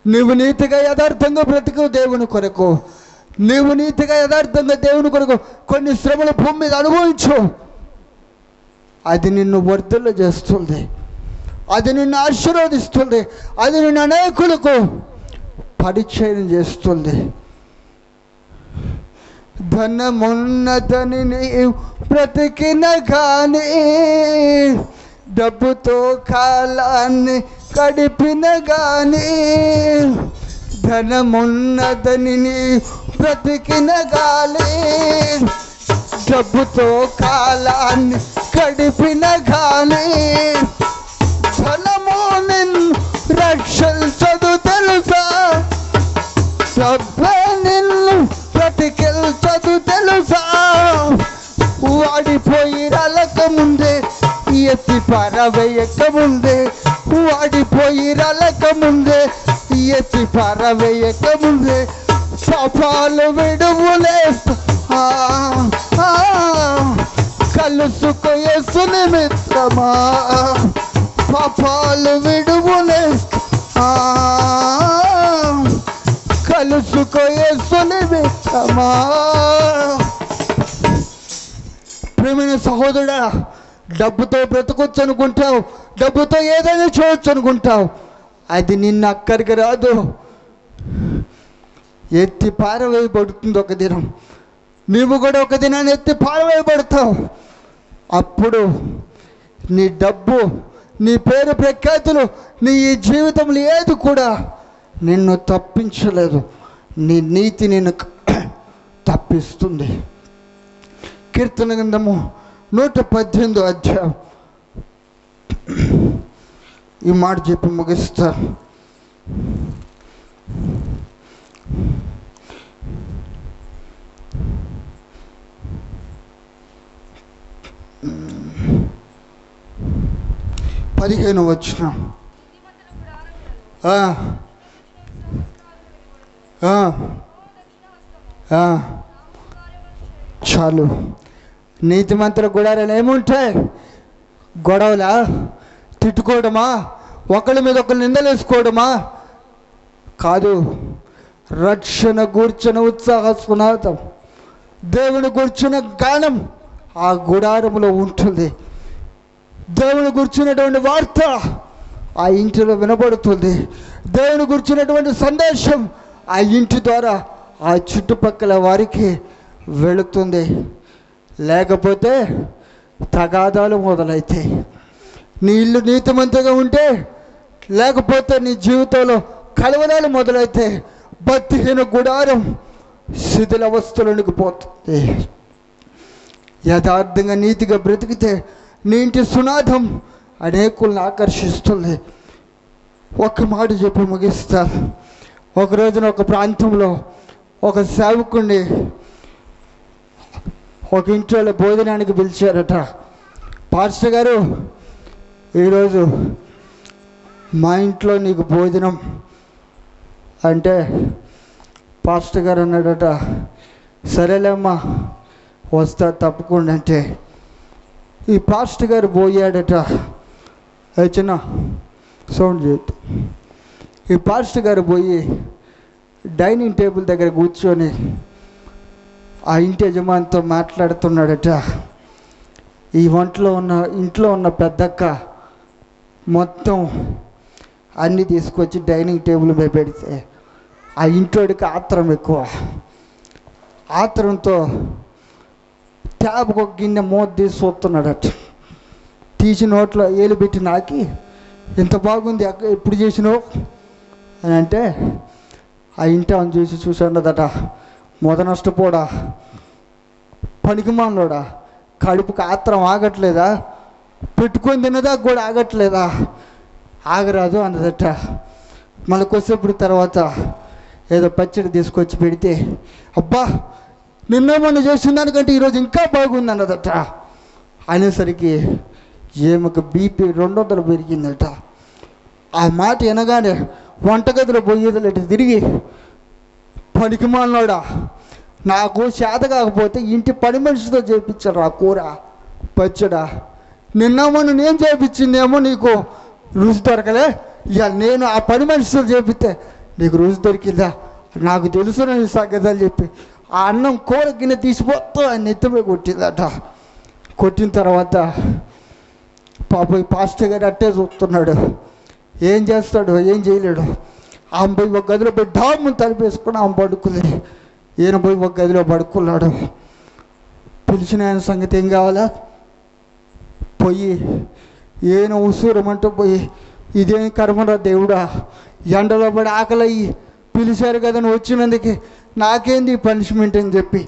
నీవు నీతిగా యథార్థంగా బ్రతుకు దేవుని కొరకు, నీవు నీతిగా యథార్థంగా దేవుని కొరకు కొన్ని శ్రమల భూమి మీద అనుభవించు. అది నిన్ను వర్ధల చేస్తుంది, అది నిన్ను ఆశీర్వదిస్తుంది, అది నిన్ను అనేకులకు పరిచయం చేస్తుంది. ధనమున్నదని నీవు బ్రతికిన కానీ, డబ్బుతో కాలాన్ని గడిపిన కానీ, ధనమున్నదని నీవు బ్రతికిన గాలి, డబ్బుతో కాలాన్ని గడిపిన గాలి, ధనము నిన్ను రక్షించ పారవేయక ముందే, వాడిపోయి రాలక ముందే, ఎత్తి పారవేయక ముందే పాపాలు విడువులేస్తా. కలుసుకో యేసు నిమిత్తమా, పాపాలు విడువులేస్తా. కలుసుకో యేసు నిమిత్తమా. ప్రియమైన సహోదరుడా, డబ్బుతో బ్రతకొచ్చు అనుకుంటావు, డబ్బుతో ఏదైనా చేయొచ్చు అనుకుంటావు. అది నిన్న అక్కడికి రాదు, ఎత్తి పారవేయబడుతుంది ఒక దినం. నీవు కూడా ఒక దినాన్ని ఎత్తి పారవేయబడతావు. అప్పుడు నీ డబ్బు, నీ పేరు ప్రఖ్యాతులు, నీ ఈ జీవితంలో ఏది కూడా నిన్ను తప్పించలేదు. నీ నీతి నిన్ను తప్పిస్తుంది. కీర్తన గ్రంథము 118 అధ్యాయం ఈ మాట చెప్పి ముగిస్తా. పదిహేను వచనం. చాలు. నీతిమంతుల గుడారాలు ఏముంటాయి? గొడవలా, తిట్టుకోవడమా, ఒకళ్ళ మీద ఒకళ్ళు నిందలేసుకోవడమా? కాదు. రక్షణ గూర్చిన ఉత్సాహ సునాదం, దేవుని గూర్చిన గానం ఆ గుడారములో ఉంటుంది. దేవుని గురించినటువంటి వార్త ఆ ఇంటిలో వినబడుతుంది. దేవుని గురించినటువంటి సందేశం ఆ ఇంటి ద్వారా ఆ చుట్టుపక్కల వారికి వెళుతుంది. లేకపోతే తగాదాలు మొదలైతాయి. నీ ఇల్లు నీతిమంతంగా ఉంటే, లేకపోతే నీ జీవితంలో కలవరాలు మొదలైతే భక్తిహీన గుడారం శిథిలావస్థలోనికి పోతుంది. యథార్థంగా నీతిగా బ్రతికితే నీ ఇంటి సునాదం అనేకులను ఆకర్షిస్తుంది. ఒక్క మాట చెప్పి ముగిస్తా. ఒక రోజున ఒక ప్రాంతంలో ఒక సేవకుడిని ఒక ఇంట్లో భోజనానికి పిలిచారట. పాస్టర్ గారు, ఈరోజు మా ఇంట్లో నీకు భోజనం అంటే పాస్టర్ గారు అన్నాడట, సరేలేమ్మా వస్తా తప్పకుండా అంటే ఈ పాస్టర్ గారు పోయాడట. చిన్న సౌండ్ చేయొద్దు. ఈ పాస్టర్ గారు పోయి డైనింగ్ టేబుల్ దగ్గర కూర్చొని ఆ ఇంటి యజమానితో మాట్లాడుతున్నాడట. ఈ ఇంట్లో ఉన్న పెద్దక్క మొత్తం అన్నీ తీసుకొచ్చి డైనింగ్ టేబుల్ మీద పెడితే ఆ ఇంట్లోడికి ఆత్రం ఎక్కువ. ఆత్రంతో ట్యాబ్కి ఒక గిన్నె మూత తీసి చూస్తున్నాడట. తీసి నోట్లో ఏలు పెట్టి నాకి, ఎంత బాగుంది అక్క, ఎప్పుడు చేసినావు అని అంటే ఆ ఇంటి అని చూసాడట. మొద నష్టపోడా, పనికిమాలోడా, కడుపుకి ఆత్రం ఆగట్లేదా, పెట్టుకొని తినదా కూడా ఆగట్లేదా, ఆగరాదు అన్నదట. మళ్ళీ కొద్దిసేపు తర్వాత ఏదో పచ్చడి తీసుకొచ్చి పెడితే, అబ్బా నిన్న మొన్న చేసిన దానికంటే ఈరోజు ఇంకా బాగుంది అన్నదట. అనేసరికి ఏమకు బీపీ 200 పెరిగిందట. ఆ మాట వినగానే వంటగదిలో పోయేదలట తిరిగి, పనికిమాలోడా, నాకు చేత కాకపోతే ఇంటి పని మనిషితో చేయించారు ఆ కూర పచ్చడా, నిన్న మొన్న నేను చేయించిందేమో నీకు రుచి దొరకలే, ఇక నేను ఆ పని మనిషితో చేపిస్తే నీకు రుచి దొరికిందా, నాకు తెలుసు నేను సంగతాలు చెప్పి ఆ అన్నం కూర గిన్నె తీసిపోతూ ఆయన ఎత్తుమే కొట్టిందట. కొట్టిన తర్వాత పాప ఈ పాస్టర్ గారు అట్టే చూస్తున్నాడు. ఏం చేస్తాడు, ఏం చేయలేడు. ఆమె పోయి ఒక గదిలో పోయి డామ్ను తలిపేసుకుని ఆమె పడుకుంది. ఈయన పోయి ఒక గదిలో పడుకున్నాడు. పిలిచిన ఆయన సంగతి ఏం కావాలా, పోయి ఈయన ఉసూరమంటూ పోయి, ఇదేం కర్మరా దేవుడా, ఎండలో పడి ఆకలయ్యి పిలిచారు కదా నువ్వు వచ్చినందుకు, నాకేంది పనిష్మెంట్ అని చెప్పి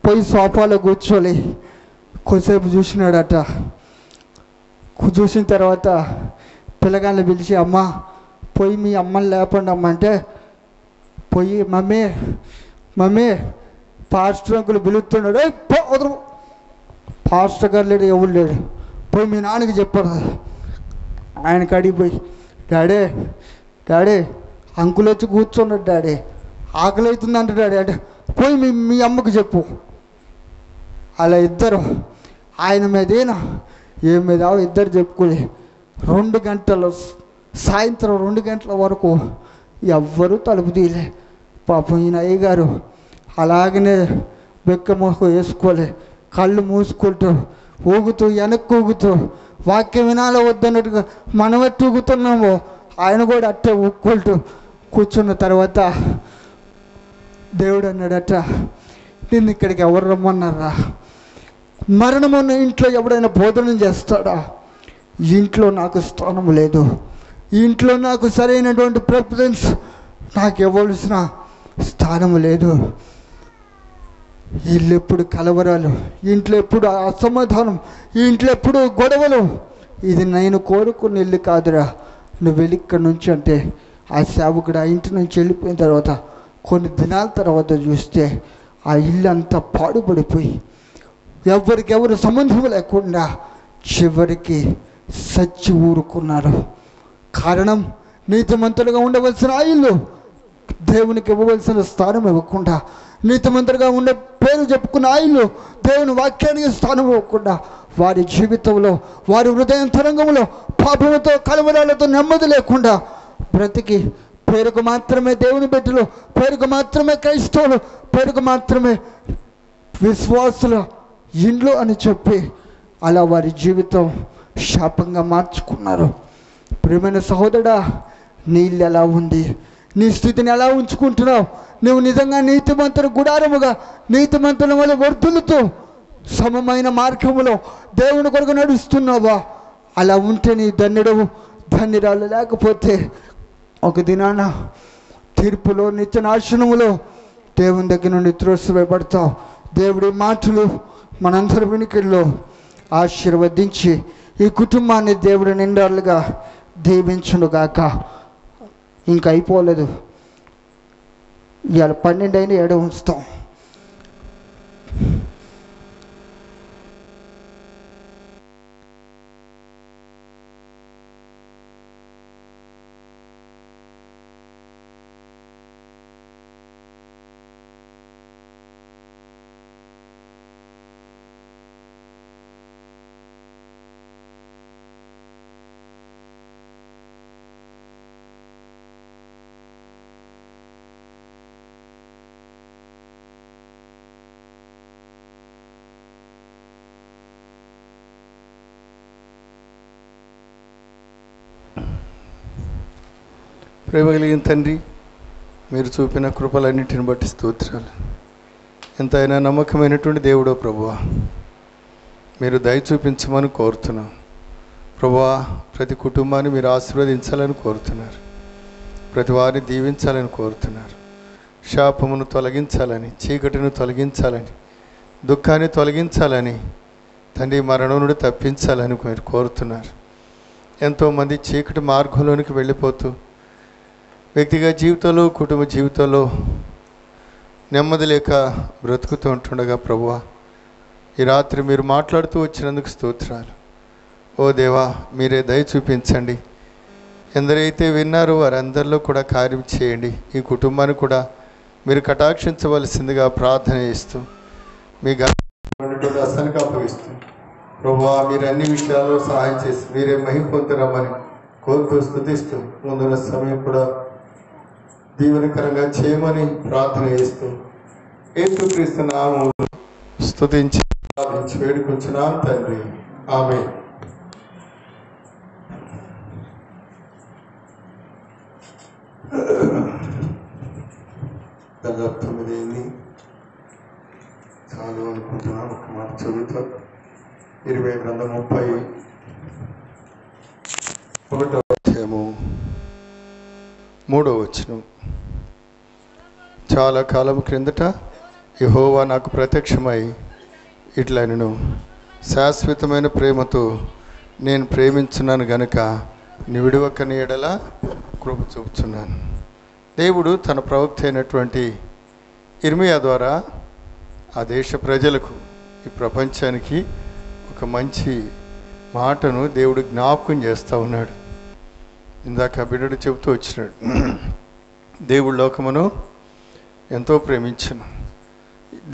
పోయి సోఫాలో కూర్చోలే కొద్దిసేపు చూసినాడట. చూసిన తర్వాత పిల్లగాళ్ళని పిలిచి, అమ్మ పోయి మీ అమ్మని లేపండి అమ్మ అంటే, పోయి మమ్మీ మమ్మీ పాస్టర్ అంకులు పిలుస్తున్నాడు. వదరు, పాస్టర్ గారు లేడు, ఎవరు లేడు, పోయి మీ నాన్నకి చెప్పాడు. ఆయన కాడికి పోయి, డాడీ డాడీ అంకుల్ వచ్చి కూర్చున్నాడు డాడీ, ఆకలి అవుతుందంట డాడీ అంటే, పోయి మీ అమ్మకు చెప్పు. అలా ఇద్దరు ఆయన మీదేనా ఏం మీద ఇద్దరు చెప్పుకోలే. 2 గంటలు, సాయంత్రం 2 గంటల వరకు ఎవ్వరూ తలుపు తీయలే. పాపం ఈయన అయ్యగారు అలాగనే బెక్క మొహం వేసుకోలే, కళ్ళు మూసుకుంటూ ఊగుతూ వెనక్కి ఊగుతూ వాక్యం వినాలో వద్దన్నట్టుగా మనం ఎట్టు ఊగుతున్నామో ఆయన కూడా అట్టే ఊక్కుంటూ కూర్చున్న తర్వాత దేవుడు అన్నాడట, నిన్ను ఇక్కడికి ఎవరు రమ్మన్నారా? మరణమున్న ఇంట్లో ఎవడైనా భోజనం చేస్తాడా? ఇంట్లో నాకు స్థానం లేదు, ఇంట్లో నాకు సరైనటువంటి ప్రిఫరెన్స్, నాకు ఇవ్వాల్సిన స్థానం లేదు. ఇల్లు ఎప్పుడు కలవరాలు, ఇంట్లో ఎప్పుడు అసమాధానం, ఇంట్లో ఎప్పుడు గొడవలు. ఇది నేను కోరుకున్న ఇల్లు కాదురా, నువ్వు వెళ్ళి ఇక్కడి నుంచి అంటే ఆ సేవకుడు ఆ ఇంటి నుంచి వెళ్ళిపోయిన తర్వాత కొన్ని దినాల తర్వాత చూస్తే ఆ ఇల్లు అంతా పాడుపడిపోయి ఎవరికెవరు సంబంధం లేకుండా చివరికి సచ్చి ఊరుకున్నారు. కారణం, నీతిమంతులుగా ఉండవలసిన ఆ ఇల్లు దేవునికి ఇవ్వవలసిన స్థానం ఇవ్వకుండా, నీతిమంతులుగా ఉండే పేరు చెప్పుకున్న ఆ ఇల్లు దేవుని వాక్యానికి స్థానం ఇవ్వకుండా, వారి జీవితంలో వారి హృదయంతరంగంలో పాపముతో కలవరాలతో నెమ్మది లేకుండా బ్రతికి పేరుకు మాత్రమే దేవుని బిడ్డలు, పేరుకు మాత్రమే క్రైస్తవులు, పేరుకు మాత్రమే విశ్వాసుల ఇండ్లు అని చెప్పి అలా వారి జీవితం శాపంగా మార్చుకున్నారు. ప్రియమైన సహోదరుడా, నీ ఇల్లు ఎలా ఉంది? నీ స్థితిని ఎలా ఉంచుకుంటున్నావు? నువ్వు నిజంగా నీతిమంతుల గుడారముగా నీతిమంతుల వల్ల వర్ధులతో సమమైన మార్గములో దేవుని కొరకు నడుస్తున్నావా? అలా ఉంటే నీ ధన్యుడవు, ధన్యురాలు. లేకపోతే ఒక దినాన తీర్పులో, నిత్య నాశనములో దేవుని దగ్గర నుండి త్రోసివేయబడతావు. దేవుడి మాటలు మనందరి వినికిడిలో ఆశీర్వదించి ఈ కుటుంబాన్ని దేవుడు నిండాలుగా దీవించునుగాక. ఇంకా అయిపోలేదు, ఇవాళ 12 అయినా 7 ఉంచుతాం. ప్రేమ కలిగిన తండ్రి, మీరు చూపిన కృపలన్నింటిని బట్టి స్తోత్రాలు. ఎంతైనా నమ్మకమైనటువంటి దేవుడో ప్రభువా, మీరు దయ చూపించమని కోరుతున్నాం. ప్రభువా, ప్రతి కుటుంబాన్ని మీరు ఆశీర్వదించాలని కోరుతున్నారు, ప్రతి వారిని దీవించాలని కోరుతున్నారు. శాపమును తొలగించాలని, చీకటిని తొలగించాలని, దుఃఖాన్ని తొలగించాలని, తండ్రి మరణం నుండి తప్పించాలని మీరు కోరుతున్నారు. ఎంతోమంది చీకటి మార్గంలోనికి వెళ్ళిపోతూ వ్యక్తిగత జీవితంలో, కుటుంబ జీవితంలో నెమ్మది లేక బ్రతుకుతూ ఉంటుండగా ప్రభువా, ఈ రాత్రి మీరు మాట్లాడుతూ వచ్చినందుకు స్తోత్రాలు. ఓ దేవా, మీరే దయ చూపించండి. ఎందరైతే విన్నారో వారందరిలో కూడా కార్యం చేయండి. ఈ కుటుంబాన్ని కూడా మీరు కటాక్షించవలసిందిగా ప్రార్థన చేస్తూ మీ అసలుగా అప్పగిస్తూ ప్రభువా, మీరు అన్ని విషయాల్లో సహాయం చేసి మీరే మహిమ పొందురమ్మని కోరుతూ స్తుతిస్తూ ముందున్న సమయం కూడా దీవెనకరంగా చేయమని ప్రార్థన చేస్తూ యేసుక్రీస్తు నామములో స్తుతించి ప్రార్థించి వేడుకొంచున్నాను తండ్రి, ఆమేన్. దాదాపు 9 అయింది, చాలు అనుకుంటున్నాను. ఒక మాట చదువుతా. 20 గ్రంథం 31వ అధ్యాయము 3వ వచనం. చాలా కాలం క్రిందట యెహోవా నాకు ప్రత్యక్షమై ఇట్లనెను, శాశ్వతమైన ప్రేమతో నేను ప్రేమించున్నాను గనుక నీ విడువకని ఎడల కృప చూపుచున్నాను. దేవుడు తన ప్రవక్త అయినటువంటి ఇర్మియా ద్వారా ఆ దేశ ప్రజలకు, ఈ ప్రపంచానికి ఒక మంచి మాటను దేవుడు జ్ఞాపకం చేస్తూ ఉన్నాడు. ఇందాక బిడ్డడు చెబుతూ వచ్చినాడు, దేవుడు లోకమును ఎంతో ప్రేమించను.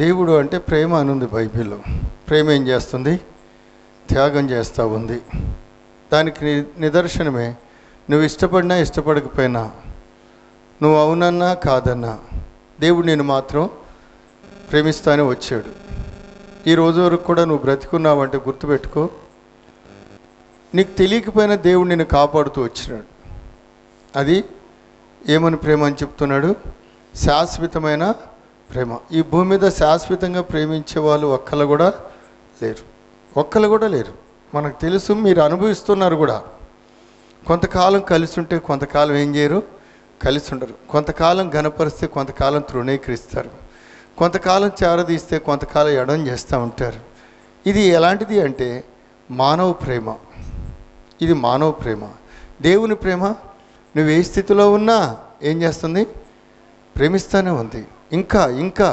దేవుడు అంటే ప్రేమ అనుంది బైబిల్లో. ప్రేమ ఏం చేస్తుంది? త్యాగం చేస్తూ ఉంది. దానికి నిదర్శనమే నువ్వు ఇష్టపడినా ఇష్టపడకపోయినా, నువ్వు అవునన్నా కాదన్నా, దేవుడు నేను మాత్రం ప్రేమిస్తానే వచ్చాడు. ఈ రోజు వరకు కూడా నువ్వు బ్రతికున్నావంటే గుర్తుపెట్టుకో, నీకు తెలియకపోయినా దేవుడు నిన్ను కాపాడుతూ వచ్చినాడు. అది ఏమని ప్రేమ అని చెప్తున్నాడు? శాశ్వతమైన ప్రేమ. ఈ భూమి మీద శాశ్వతంగా ప్రేమించే వాళ్ళు ఒక్కళ్ళు కూడా లేరు. మనకు తెలుసు, మీరు అనుభవిస్తున్నారు కూడా. కొంతకాలం కలిసి ఉంటే కొంతకాలం ఏం చేయరు, కలిసి ఉండరు. కొంతకాలం ఘనపరిస్తే కొంతకాలం తృణీకరిస్తారు. కొంతకాలం చేరదీస్తే కొంతకాలం ఎడం చేస్తూ ఉంటారు. ఇది ఎలాంటిది అంటే మానవ ప్రేమ. ఇది మానవ ప్రేమ. దేవుని ప్రేమ నువ్వు ఏ స్థితిలో ఉన్నా ఏం చేస్తుంది? ప్రేమిస్తూనే ఉంది. ఇంకా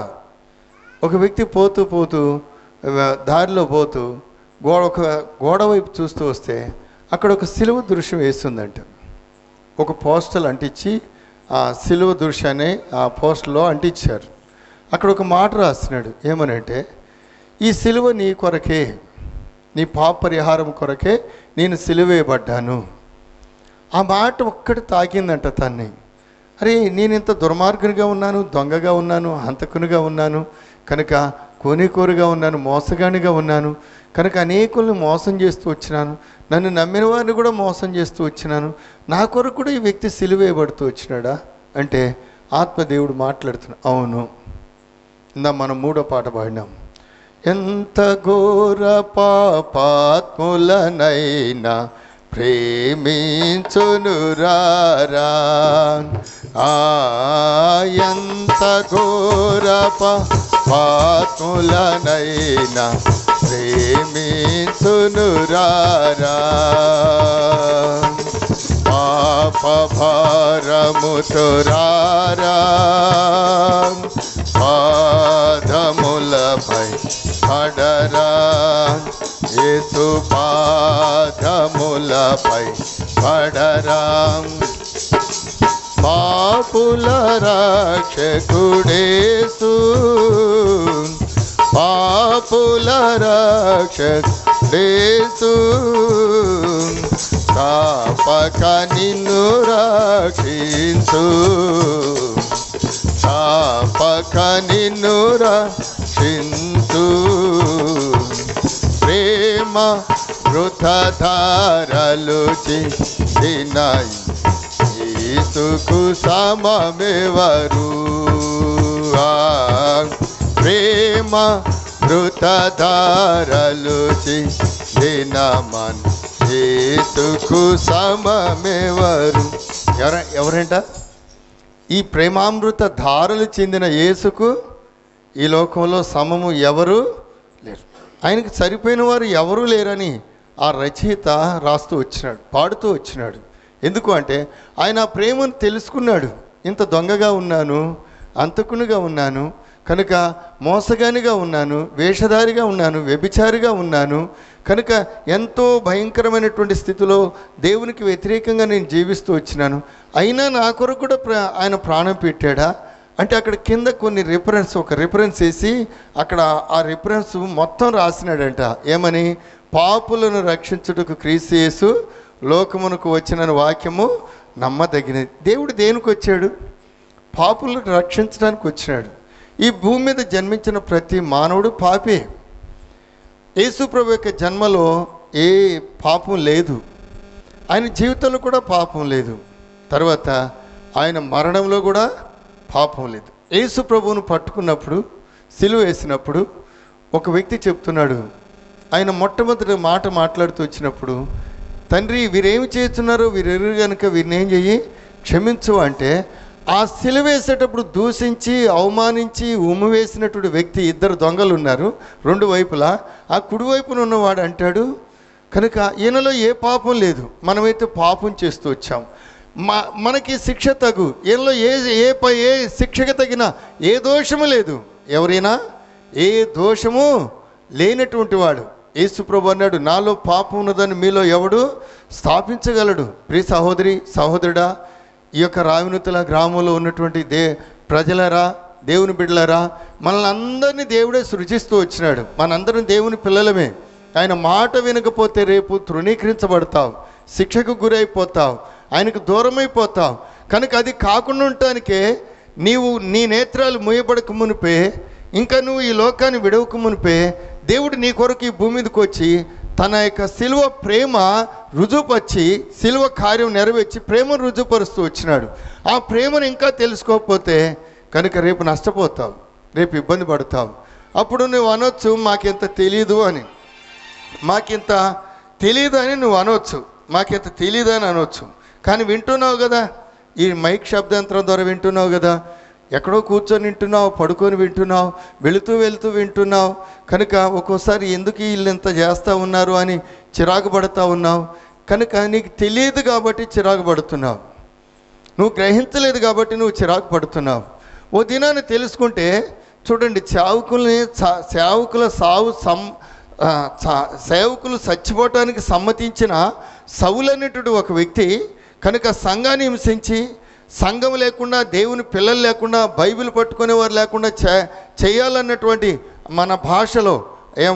ఒక వ్యక్తి పోతూ దారిలో పోతూ ఒక గోడ వైపు చూస్తూ వస్తే అక్కడ ఒక సిలువ దృశ్యం వేస్తుందంట. ఒక పోస్టల్ అంటించి ఆ సిలువ దృశ్యాన్ని ఆ పోస్టర్లో అంటించారు. అక్కడ ఒక మాట రాస్తున్నాడు. ఏమనంటే, ఈ సిలువ నీ కొరకే, నీ పాప పరిహారం కొరకే నేను సిలువేయబడ్డాను. ఆ మాట ఒక్కటి తాకిందంట తన్ని. అరే, నేను ఇంత దుర్మార్గునిగా ఉన్నాను, దొంగగా ఉన్నాను, హంతకునిగా ఉన్నాను, కనుక కోనేకోరుగా ఉన్నాను, మోసగానిగా ఉన్నాను, కనుక అనేకులను మోసం చేస్తూ వచ్చినాను, నన్ను నమ్మిన వారిని కూడా మోసం చేస్తూ వచ్చినాను, నా కొరకు కూడా ఈ వ్యక్తి సిలువేయబడుతూ వచ్చినాడా అంటే ఆత్మదేవుడు మాట్లాడుతున్నాడు. అవును. మనం 3వ పాట పాడినాం. ఎంత ఘోర పాపాత్ములనైనా ప్రేమించునురారా, ఎంత ఘోర పాపాత్ములనైనా ప్రేమించునురారా, పాప భారముతో రారా, పాదములపై పడరా, యేసు పాదములపై పడరా, పాపుల రక్షకుడేసు, పాపుల రక్షకుడేసు, తప్పక నిన్ను రక్షించు, తప్పక నిన్ను రక్షించు, ప్రేమ వృథధారలు చేసినాయి, యేసుకు సమమెవరు, ప్రేమ వృథధారలు చేసినామన్, యేసుకు సమమెవరు. ఎవరంట? ఈ ప్రేమామృత ధారలు చెందిన యేసుకు ఈ లోకంలో సమము ఎవరు లేరు. ఆయనకు సరిపోయిన వారు ఎవరూ లేరని ఆ రచయిత రాస్తూ వచ్చినాడు, పాడుతూ వచ్చినాడు. ఎందుకు అంటే ఆయన ఆ ప్రేమను తెలుసుకున్నాడు. ఇంత దొంగగా ఉన్నాను, అంతకునిగా ఉన్నాను, కనుక మోసగానిగా ఉన్నాను, వేషధారిగా ఉన్నాను, వ్యభిచారిగా ఉన్నాను, కనుక ఎంతో భయంకరమైనటువంటి స్థితిలో దేవునికి వ్యతిరేకంగా నేను జీవిస్తూ వచ్చినాను, అయినా నా కొరకు కూడా ఆయన ప్రాణం పెట్టాడా అంటే అక్కడ కింద కొన్ని ఒక రిఫరెన్స్ వేసి అక్కడ ఆ రిఫరెన్స్ మొత్తం రాసినాడంట. ఏమని? పాపులను రక్షించుటకు క్రీస్తు యేసు లోకమునకు వచ్చిన వాక్యము నమ్మదగినది. దేవుడు దేనికి వచ్చాడు? పాపులను రక్షించడానికి వచ్చినాడు. ఈ భూమి మీద జన్మించిన ప్రతి మానవుడు పాపే. యేసు ప్రభు యొక్క జన్మలో ఏ పాపం లేదు, ఆయన జీవితంలో కూడా పాపం లేదు, తర్వాత ఆయన మరణంలో కూడా పాపం లేదు. యేసు ప్రభువును పట్టుకున్నప్పుడు, సిలువ వేసినప్పుడు ఒక వ్యక్తి చెప్తున్నాడు, ఆయన మొట్టమొదటి మాట మాట్లాడుతూ వచ్చినప్పుడు, తండ్రి వీరేమి చేస్తున్నారో వీరెరు కనుక వీరిని ఏం చెయ్యి, క్షమించు అంటే, ఆ సిలువ వేసేటప్పుడు దూషించి అవమానించి ఉమ్మివేసినటువంటి వ్యక్తి, ఇద్దరు దొంగలు ఉన్నారు రెండు వైపులా, ఆ కుడివైపున ఉన్నవాడు అంటాడు, కనుక ఈయనలో ఏ పాపం లేదు, మనమైతే పాపం చేస్తూ వచ్చాం, మనకి శిక్ష తగు, ఈయనలో ఏ శిక్షకు తగిన ఏ దోషము లేదు, ఎవరైనా ఏ దోషము లేనటువంటి వాడు, యేసుప్రభు అన్నాడు, నాలో పాపం ఉన్నదని మీలో ఎవడు స్థాపించగలడు? ప్రియ సహోదరి సహోదరుడా, ఈ యొక్క రావినూతల గ్రామంలో ఉన్నటువంటి ప్రజలరా, దేవుని బిడ్డలరా, మనల్ని అందరినీ దేవుడే సృజిస్తూ వచ్చినాడు. మనందరం దేవుని పిల్లలమే. ఆయన మాట వినకపోతే రేపు తృణీకరించబడతావు, శిక్షకు గురైపోతావు, ఆయనకు దూరమైపోతావు. కనుక అది కాకుండా ఉండటానికే నీవు నీ నేత్రాలు మూయబడక మునిపే, ఇంకా నువ్వు ఈ లోకాన్ని విడవక మునిపే దేవుడు నీ కొరకు ఈ భూమి మీదకి వచ్చి తన యొక్క శిలువ ప్రేమ రుజువుపరిచి, శిలువ కార్యం నెరవేర్చి ప్రేమను రుజువుపరుస్తూ వచ్చినాడు. ఆ ప్రేమను ఇంకా తెలుసుకోకపోతే కనుక రేపు నష్టపోతావు, రేపు ఇబ్బంది పడతావు. అప్పుడు నువ్వు అనొచ్చు, మాకింత తెలీదు అని. మాకింత తెలియదు అని నువ్వు అనవచ్చు, మాకింత తెలియదు అని అనవచ్చు. కానీ వింటున్నావు కదా, ఈ మైక్ శబ్దాంతరం ద్వారా వింటున్నావు కదా, ఎక్కడో కూర్చొని వింటున్నావు, పడుకొని వింటున్నావు, వెళుతూ వెళుతూ వింటున్నావు. కనుక ఒక్కోసారి ఎందుకు వీళ్ళు ఇంత చేస్తూ ఉన్నారు అని చిరాకు పడుతూ ఉన్నావు. కనుక నీకు తెలియదు కాబట్టి చిరాకు పడుతున్నావు, నువ్వు గ్రహించలేదు కాబట్టి నువ్వు చిరాకు పడుతున్నావు. ఓ దినాన్ని తెలుసుకుంటే చూడండి, సేవకులు చచ్చిపోవటానికి సమ్మతించిన సౌలనేటుడు ఒక వ్యక్తి కనుక సంఘాన్ని హింసించి, సంఘం లేకుండా, దేవుని పిల్లలు లేకుండా, బైబిల్ పట్టుకునేవారు లేకుండా చేయాలన్నటువంటి మన భాషలో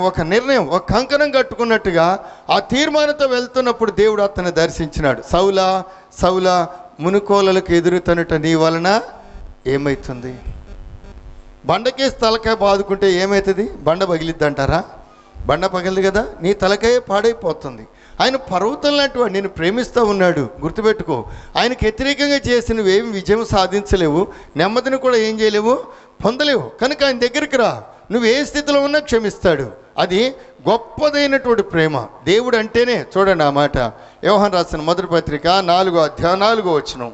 ఒక నిర్ణయం, ఒక కంకణం కట్టుకున్నట్టుగా ఆ తీర్మానంతో వెళ్తున్నప్పుడు దేవుడు అతన్ని దర్శించినాడు. సౌలా సౌలా, మునుకోలలకు ఎదురుతనుట నీ వలన ఏమవుతుంది? బండకేసి తలకాయ బాదుకుంటే ఏమవుతుంది? బండ పగిలిద్ది అంటారా? బండ పగిలింది కదా, నీ తలకాయ పాడైపోతుంది. ఆయన పర్వతం లాంటి వాడు, నేను ప్రేమిస్తూ ఉన్నాడు. గుర్తుపెట్టుకో, ఆయనకు వ్యతిరేకంగా చేసి నువ్వేమి విజయం సాధించలేవు, నెమ్మదిని కూడా ఏం చేయలేవు, పొందలేవు. కనుక ఆయన దగ్గరికి రా, నువ్వు ఏ స్థితిలో ఉన్నా క్షమిస్తాడు. అది గొప్పదైనటువంటి ప్రేమ. దేవుడు అంటేనే చూడండి ఆ మాట, యోహాను రాసిన మొదటి పత్రిక 4వ అధ్యాయం 4వ వచనం.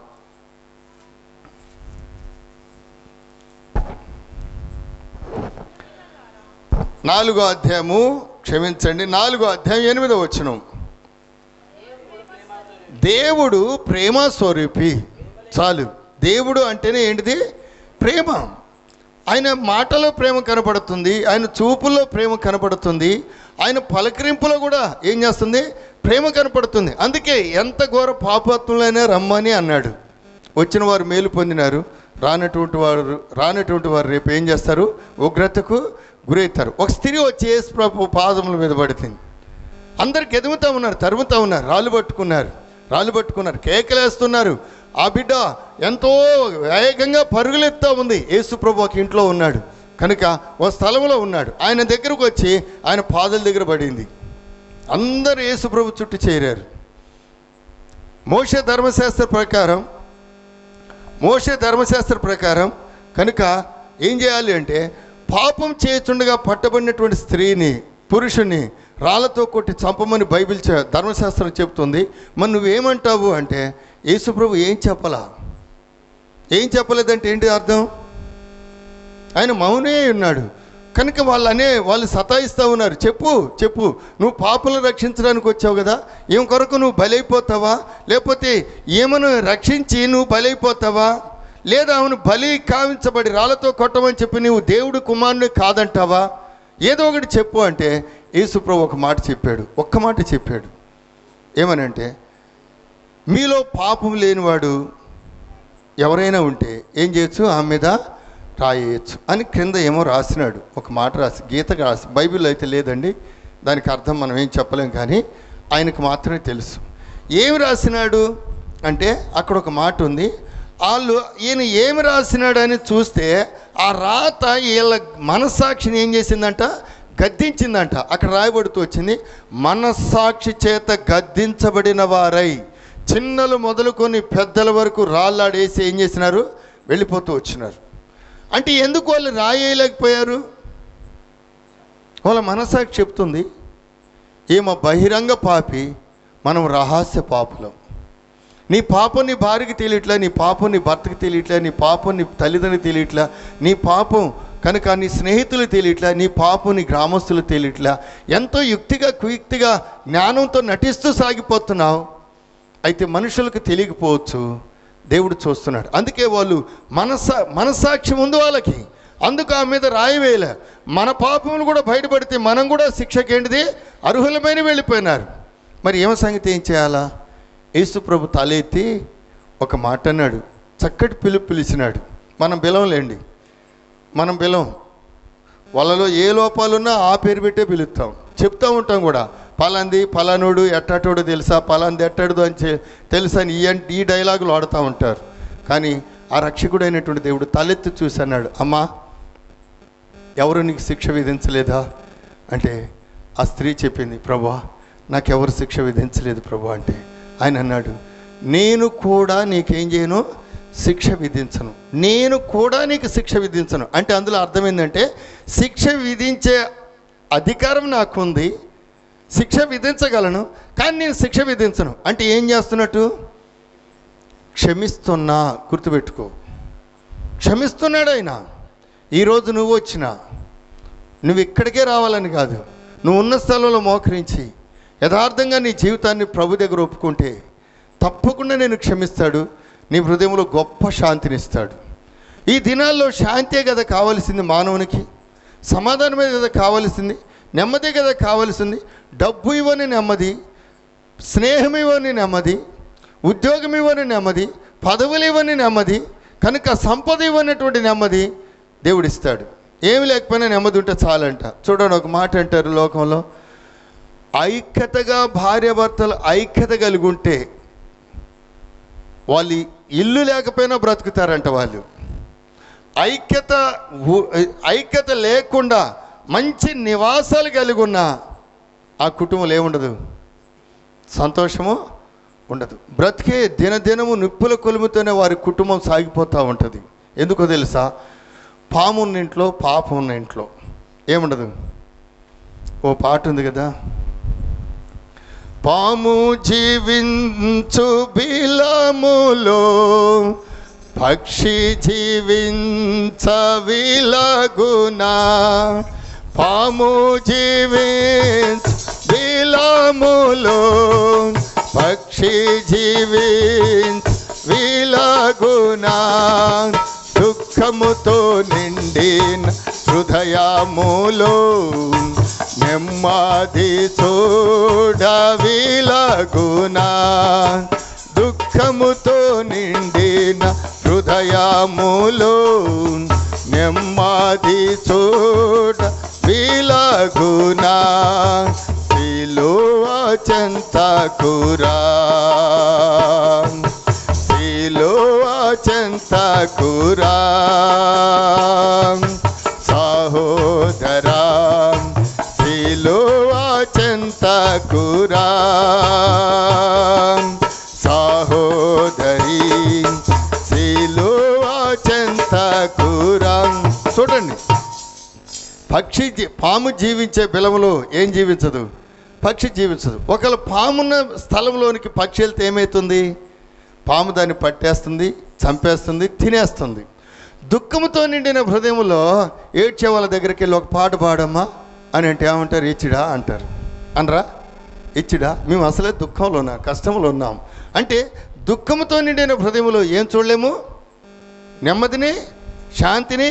4వ అధ్యాయము 8వ వచనం. దేవుడు ప్రేమ స్వరూపి. చాలు, దేవుడు అంటేనే ఏంటిది? ప్రేమ. ఆయన మాటలో ప్రేమ కనపడుతుంది, ఆయన చూపుల్లో ప్రేమ కనపడుతుంది, ఆయన పలకరింపులో కూడా ఏం చేస్తుంది? ప్రేమ కనపడుతుంది. అందుకే ఎంత ఘోర పాపాత్ములైనా రమ్మని అన్నాడు. వచ్చిన వారు మేలు పొందినారు, రానటువంటి వారు రేపు ఏం చేస్తారు? ఉగ్రతకు గురవుతారు. ఒక స్త్రీ వచ్చి యేసు ప్రభు పాదముల మీద పడుతుంది. అందరికి ఎదుగుతూ ఉన్నారు, తరుముతూ ఉన్నారు, రాళ్ళు పట్టుకున్నారు, కేకలేస్తున్నారు. ఆ బిడ్డ ఎంతో వేగంగా పరుగులెత్తా ఉంది. యేసు ప్రభు ఒక ఇంట్లో ఉన్నాడు కనుక ఓ స్థలంలో ఉన్నాడు. ఆయన దగ్గరకు వచ్చి ఆయన పాదాల దగ్గర పడింది. అందరూ యేసు ప్రభు చుట్టూ చేరారు. మోషే ధర్మశాస్త్ర ప్రకారం కనుక ఏం చేయాలి అంటే, పాపం చేస్తుండగా పట్టబడినటువంటి స్త్రీని, పురుషుని రాళ్ళతో కొట్టి చంపమని బైబిల్ ధర్మశాస్త్రం చెప్తుంది. మరి నువ్వేమంటావు అంటే, యేసు ప్రభు ఏం చెప్పలేదంటే ఏంటి అర్థం? ఆయన మౌనే ఉన్నాడు. కనుక వాళ్ళు సతాయిస్తూ ఉన్నారు. చెప్పు నువ్వు పాపలను రక్షించడానికి వచ్చావు కదా, ఏం కొరకు నువ్వు బలైపోతావా? లేకపోతే ఏమను రక్షించి నువ్వు బలైపోతావా? లేదా అవును బలి కావించబడి రాళ్ళతో కొట్టమని చెప్పి నువ్వు దేవుడు కుమారుని కాదంటావా? ఏదో ఒకటి చెప్పు అంటే యేసు ప్రభు ఒక్క మాట చెప్పాడు. ఏమనంటే, మీలో పాపం లేనివాడు ఎవరైనా ఉంటే ఏం చేయొచ్చు? ఆమె మీద రాయవచ్చు అని క్రింద ఏమో రాసినాడు. ఒక మాట రాసి, గీతగా రాసి, బైబిల్లో అయితే లేదండి, దానికి అర్థం మనం ఏం చెప్పలేం, కానీ ఆయనకు మాత్రమే తెలుసు. ఏమి రాసినాడు అంటే అక్కడ ఒక మాట ఉంది. ఈయన ఏమి రాసినాడు అని చూస్తే ఆ రాత వీళ్ళ మనస్సాక్షిని ఏం చేసిందంట? గద్దించిందంట. అక్కడ రాయబడుతూ వచ్చింది, మనస్సాక్షి చేత గద్దించబడిన వారై, చిన్నలు మొదలుకొని పెద్దల వరకు రాళ్ళాడేసి ఏం చేసినారు? వెళ్ళిపోతూ వచ్చినారు. అంటే ఎందుకు వాళ్ళు రాయేయలేకపోయారు? వాళ్ళ మనస్సాక్షి చెప్తుంది, ఏమో బహిరంగ పాపి, మనం రహస్య పాపులం. నీ పాపం నీ భార్యకి తెలియట్లే, నీ పాపం నీ భర్తకి తెలియట్లే, నీ పాపం నీ తల్లిదండ్రులకు తెలియట్లే, నీ పాపం కనుక నీ స్నేహితులు తెలియట్లే, నీ పాపం నీ గ్రామస్తులు తెలియట్లే. ఎంతో కుయుక్తిగా జ్ఞానంతో నటిస్తూ సాగిపోతున్నావు. అయితే మనుషులకు తెలియకపోవచ్చు, దేవుడు చూస్తున్నాడు. అందుకే వాళ్ళు మనస్సాక్షి ఉంది వాళ్ళకి. అందుకు ఆ మీద రాయి వేయలే. మన పాపములు కూడా బయటపడితే మనం కూడా శిక్షకి ఏంటిది అర్హులమైన వెళ్ళిపోయినారు. మరి ఏమ సంగతి ఏం చేయాలా? యేసు ప్రభు తలెత్తి ఒక మాట అన్నాడు, చక్కటి పిలిచినాడు. మనం పిలవలేండి, మనం పిలవం. వాళ్ళలో ఏ లోపాలున్నా ఆ పేరు పెట్టే పిలుస్తాం, చెప్తూ ఉంటాం కూడా. పలాంది పలానోడు ఎట్టాటోడు తెలుసా, పలాంది ఎట్టాడు అని తెలుసా అని ఈ డైలాగులు వాడుతూ ఉంటారు. కానీ ఆ రక్షకుడైనటువంటి దేవుడు తలెత్తి చూసి అన్నాడు, అమ్మా ఎవరు నీకు శిక్ష విధించలేదా అంటే ఆ స్త్రీ చెప్పింది, ప్రభువా నాకెవరు శిక్ష విధించలేదు ప్రభు అంటే. ఆయన అన్నాడు, నేను కూడా నీకేం చేయను, శిక్ష విధించను. నేను కూడా నీకు శిక్ష విధించను అంటే అందులో అర్థం ఏంటంటే శిక్ష విధించే అధికారం నాకుంది, శిక్ష విధించగలను, కానీ నేను శిక్ష విధించను అంటే ఏం చేస్తున్నట్టు? క్షమిస్తున్నా. గుర్తుపెట్టుకో, క్షమిస్తున్నాడు ఆయన. ఈరోజు నువ్వు వచ్చినా నువ్వు ఇక్కడికే రావాలని కాదు, నువ్వు ఉన్న స్థలంలో మోకరించి యథార్థంగా నీ జీవితాన్ని ప్రభు దగ్గర ఒప్పుకుంటే తప్పకుండా నేను క్షమిస్తాడు, నీ హృదయంలో గొప్ప శాంతినిస్తాడు. ఈ దినాల్లో శాంతే కదా కావలసింది మానవునికి, సమాధానమే కదా కావలసింది, నెమ్మది కదా కావలసింది. డబ్బు ఇవ్వని నెమ్మది, స్నేహం ఇవ్వని నెమ్మది, ఉద్యోగం ఇవ్వని నెమ్మది, పదవులు ఇవ్వని నెమ్మది, కనుక సంపద ఇవ్వనటువంటి నెమ్మది దేవుడిస్తాడు. ఏమి లేకపోయినా నెమ్మది ఉంటే చాలంట. చూడండి, ఒక మాట అంటారు లోకంలో, ఐక్యతగా భార్యాభర్తలు ఐక్యత కలిగి ఉంటే వాళ్ళు ఇల్లు లేకపోయినా బ్రతుకుతారంట. వాళ్ళు ఐక్యత లేకుండా మంచి నివాసాలు కలిగి ఉన్న ఆ కుటుంబంలో ఏముండదు, సంతోషము ఉండదు. బ్రతికే దినదినము నిప్పుల కొలుముతోనే వారి కుటుంబం సాగిపోతూ ఉంటుంది. ఎందుకో తెలుసా? పాము ఉన్న ఇంట్లో, పాపం ఉన్న ఇంట్లో ఏముండదు. ఓ పాట ఉంది కదా, పాము జీవించు బిలములో పక్షి జీవించవిలగునా, పాము జీవించు బిలములో పక్షి జీవించవిలగునా, దుఃఖముతో నిండిన హృదయములో నెమ్మది చూడవిలగునా, దుఃఖముతో నిండిన హృదయములో నెమ్మది చూడవిలగునా, సిలువ చెంతకురా, సిలువ చెంతకురా సహోదరా, సిలువ చెంతకురా సహోదరి, సిలువ చెంతకురా. చూడండి, పాము జీవించే బిలములో ఏం జీవించదు? పక్షి జీవించదు. ఒకవేళ పామున్న స్థలంలోనికి పక్షి వెళ్తే ఏమవుతుంది? పాము దాన్ని పట్టేస్తుంది, చంపేస్తుంది, తినేస్తుంది. దుఃఖంతో నిండిన హృదయంలో ఏడ్చే వాళ్ళ దగ్గరికి వెళ్ళి ఒక పాట పాడమ్మా అని అంటే ఏమంటారు? ఇచ్చిడా అంటారు. అనరా? ఇచ్చిడా? మేము అసలే దుఃఖంలో ఉన్నాం, కష్టంలో ఉన్నాం అంటే దుఃఖంతో నిండిన హృదయంలో ఏం చూడలేము? నెమ్మదిని, శాంతిని,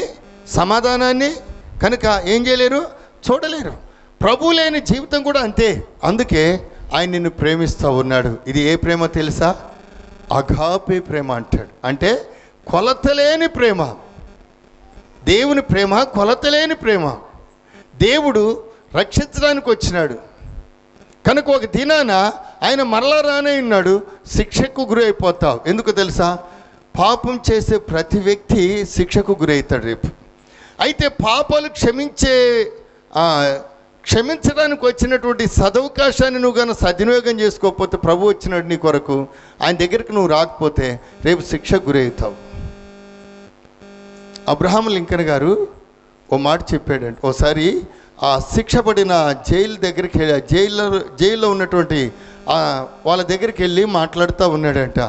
సమాధానాన్ని కనుక ఏం చేయలేరు? చూడలేరు. ప్రభు లేని జీవితం కూడా అంతే. అందుకే ఆయన నిన్ను ప్రేమిస్తూ ఉన్నాడు. ఇది ఏ ప్రేమ తెలుసా? అగాపే ప్రేమ అంటాడు. అంటే కొలతలేని ప్రేమ. దేవుని ప్రేమ కొలతలేని ప్రేమ. దేవుడు రక్షించడానికి వచ్చినాడు కనుక ఒక దినాన ఆయన మరలా రానే ఉన్నాడు. శిక్షకు గురి అయిపోతావు. ఎందుకు తెలుసా? పాపం చేసే ప్రతి వ్యక్తి శిక్షకు గురి అవుతాడు రేపు. అయితే పాపాలు క్షమించడానికి వచ్చినటువంటి సదవకాశాన్ని నువ్వు కానీ సద్వినియోగం చేసుకోకపోతే, ప్రభు వచ్చినాడు నీ కొరకు, ఆయన దగ్గరికి నువ్వు రాకపోతే రేపు శిక్షకు గురి అవుతావు. అబ్రహాం లింకన్ గారు ఓ మాట చెప్పాడంటే, ఓసారి ఆ శిక్ష పడిన జైలు దగ్గరికి జైల్లో ఉన్నటువంటి వాళ్ళ దగ్గరికి వెళ్ళి మాట్లాడుతూ ఉన్నాడంట.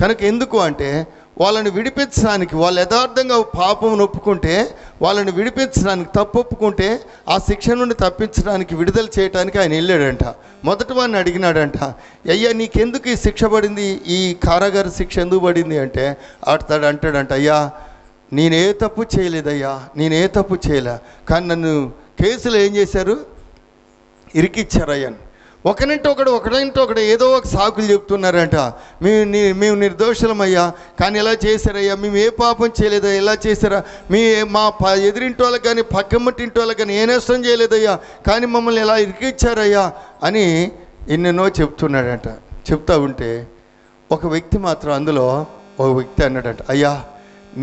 కనుక ఎందుకు అంటే వాళ్ళని విడిపించడానికి, వాళ్ళు యథార్థంగా పాపం ఒప్పుకుంటే వాళ్ళని విడిపించడానికి, తప్పు ఒప్పుకుంటే ఆ శిక్ష నుండి తప్పించడానికి, విడుదల చేయడానికి ఆయన వెళ్ళాడంట. మొదటి వాడిని అడిగినాడంట, అయ్యా నీకెందుకు ఈ శిక్ష పడింది, ఈ కారాగార శిక్ష ఎందుకు పడింది అంటే అంటాడంట, అయ్యా నేనే తప్పు చేయలేదయ్యా, నేనే తప్పు చేయలే, కానీ నన్ను కేసులో ఏం చేశారు, ఇరికిచ్చారయ్యా. ఒకరింటి ఒకడు ఏదో ఒక సాకులు చెప్తున్నారంట. మేము నిర్దోషులమయ్యా, కానీ ఎలా చేశారయ్యా, మేము ఏ పాపం చేయలేదా, ఎలా చేశారా, మా ఎదురింటి వాళ్ళకి కానీ పక్కమ్మటింటి వాళ్ళకి కానీ ఏ నష్టం చేయలేదయ్యా, కానీ మమ్మల్ని ఎలా ఇరికిచ్చారయ్యా అని ఎన్నెన్నో చెప్తున్నాడంట. చెప్తా ఉంటే ఒక వ్యక్తి మాత్రం అందులో ఒక వ్యక్తి అన్నాడంట, అయ్యా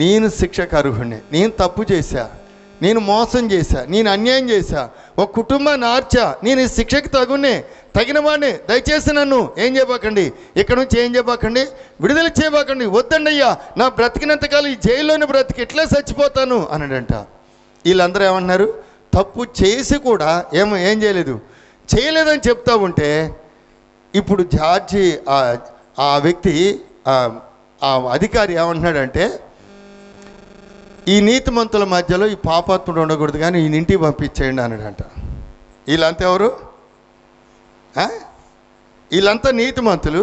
నేను శిక్షకు అర్హుడిని, నేను తప్పు చేశా, నేను మోసం చేశా, నేను అన్యాయం చేశా, ఒక కుటుంబాన్ని ఆర్చా, నేను ఈ శిక్షకి తగిన వాడిని, దయచేసి నన్ను ఏం చేయబాకండి, ఇక్కడ నుంచి ఏం చేయబాకండి, విడుదల చేయబాకండి, వద్దండి అయ్యా, నా బ్రతికినంతకాలం ఈ జైల్లోనే బ్రతికి ఎట్లా చచ్చిపోతాను అన్నాడంట. వీళ్ళందరూ ఏమన్నారు, తప్పు చేసి కూడా ఏం చేయలేదని చెప్తా ఉంటే ఇప్పుడు జార్జి ఆ వ్యక్తి ఆ అధికారి ఏమంటున్నాడంటే, ఈ నీతిమంతుల మధ్యలో ఈ పాపాత్ముడు ఉండకూడదు, కానీ ఈయన ఇంటికి పంపించేయండి అన్నాడంట. వీళ్ళంతా ఎవరు, వీళ్ళంతా నీతిమంతులు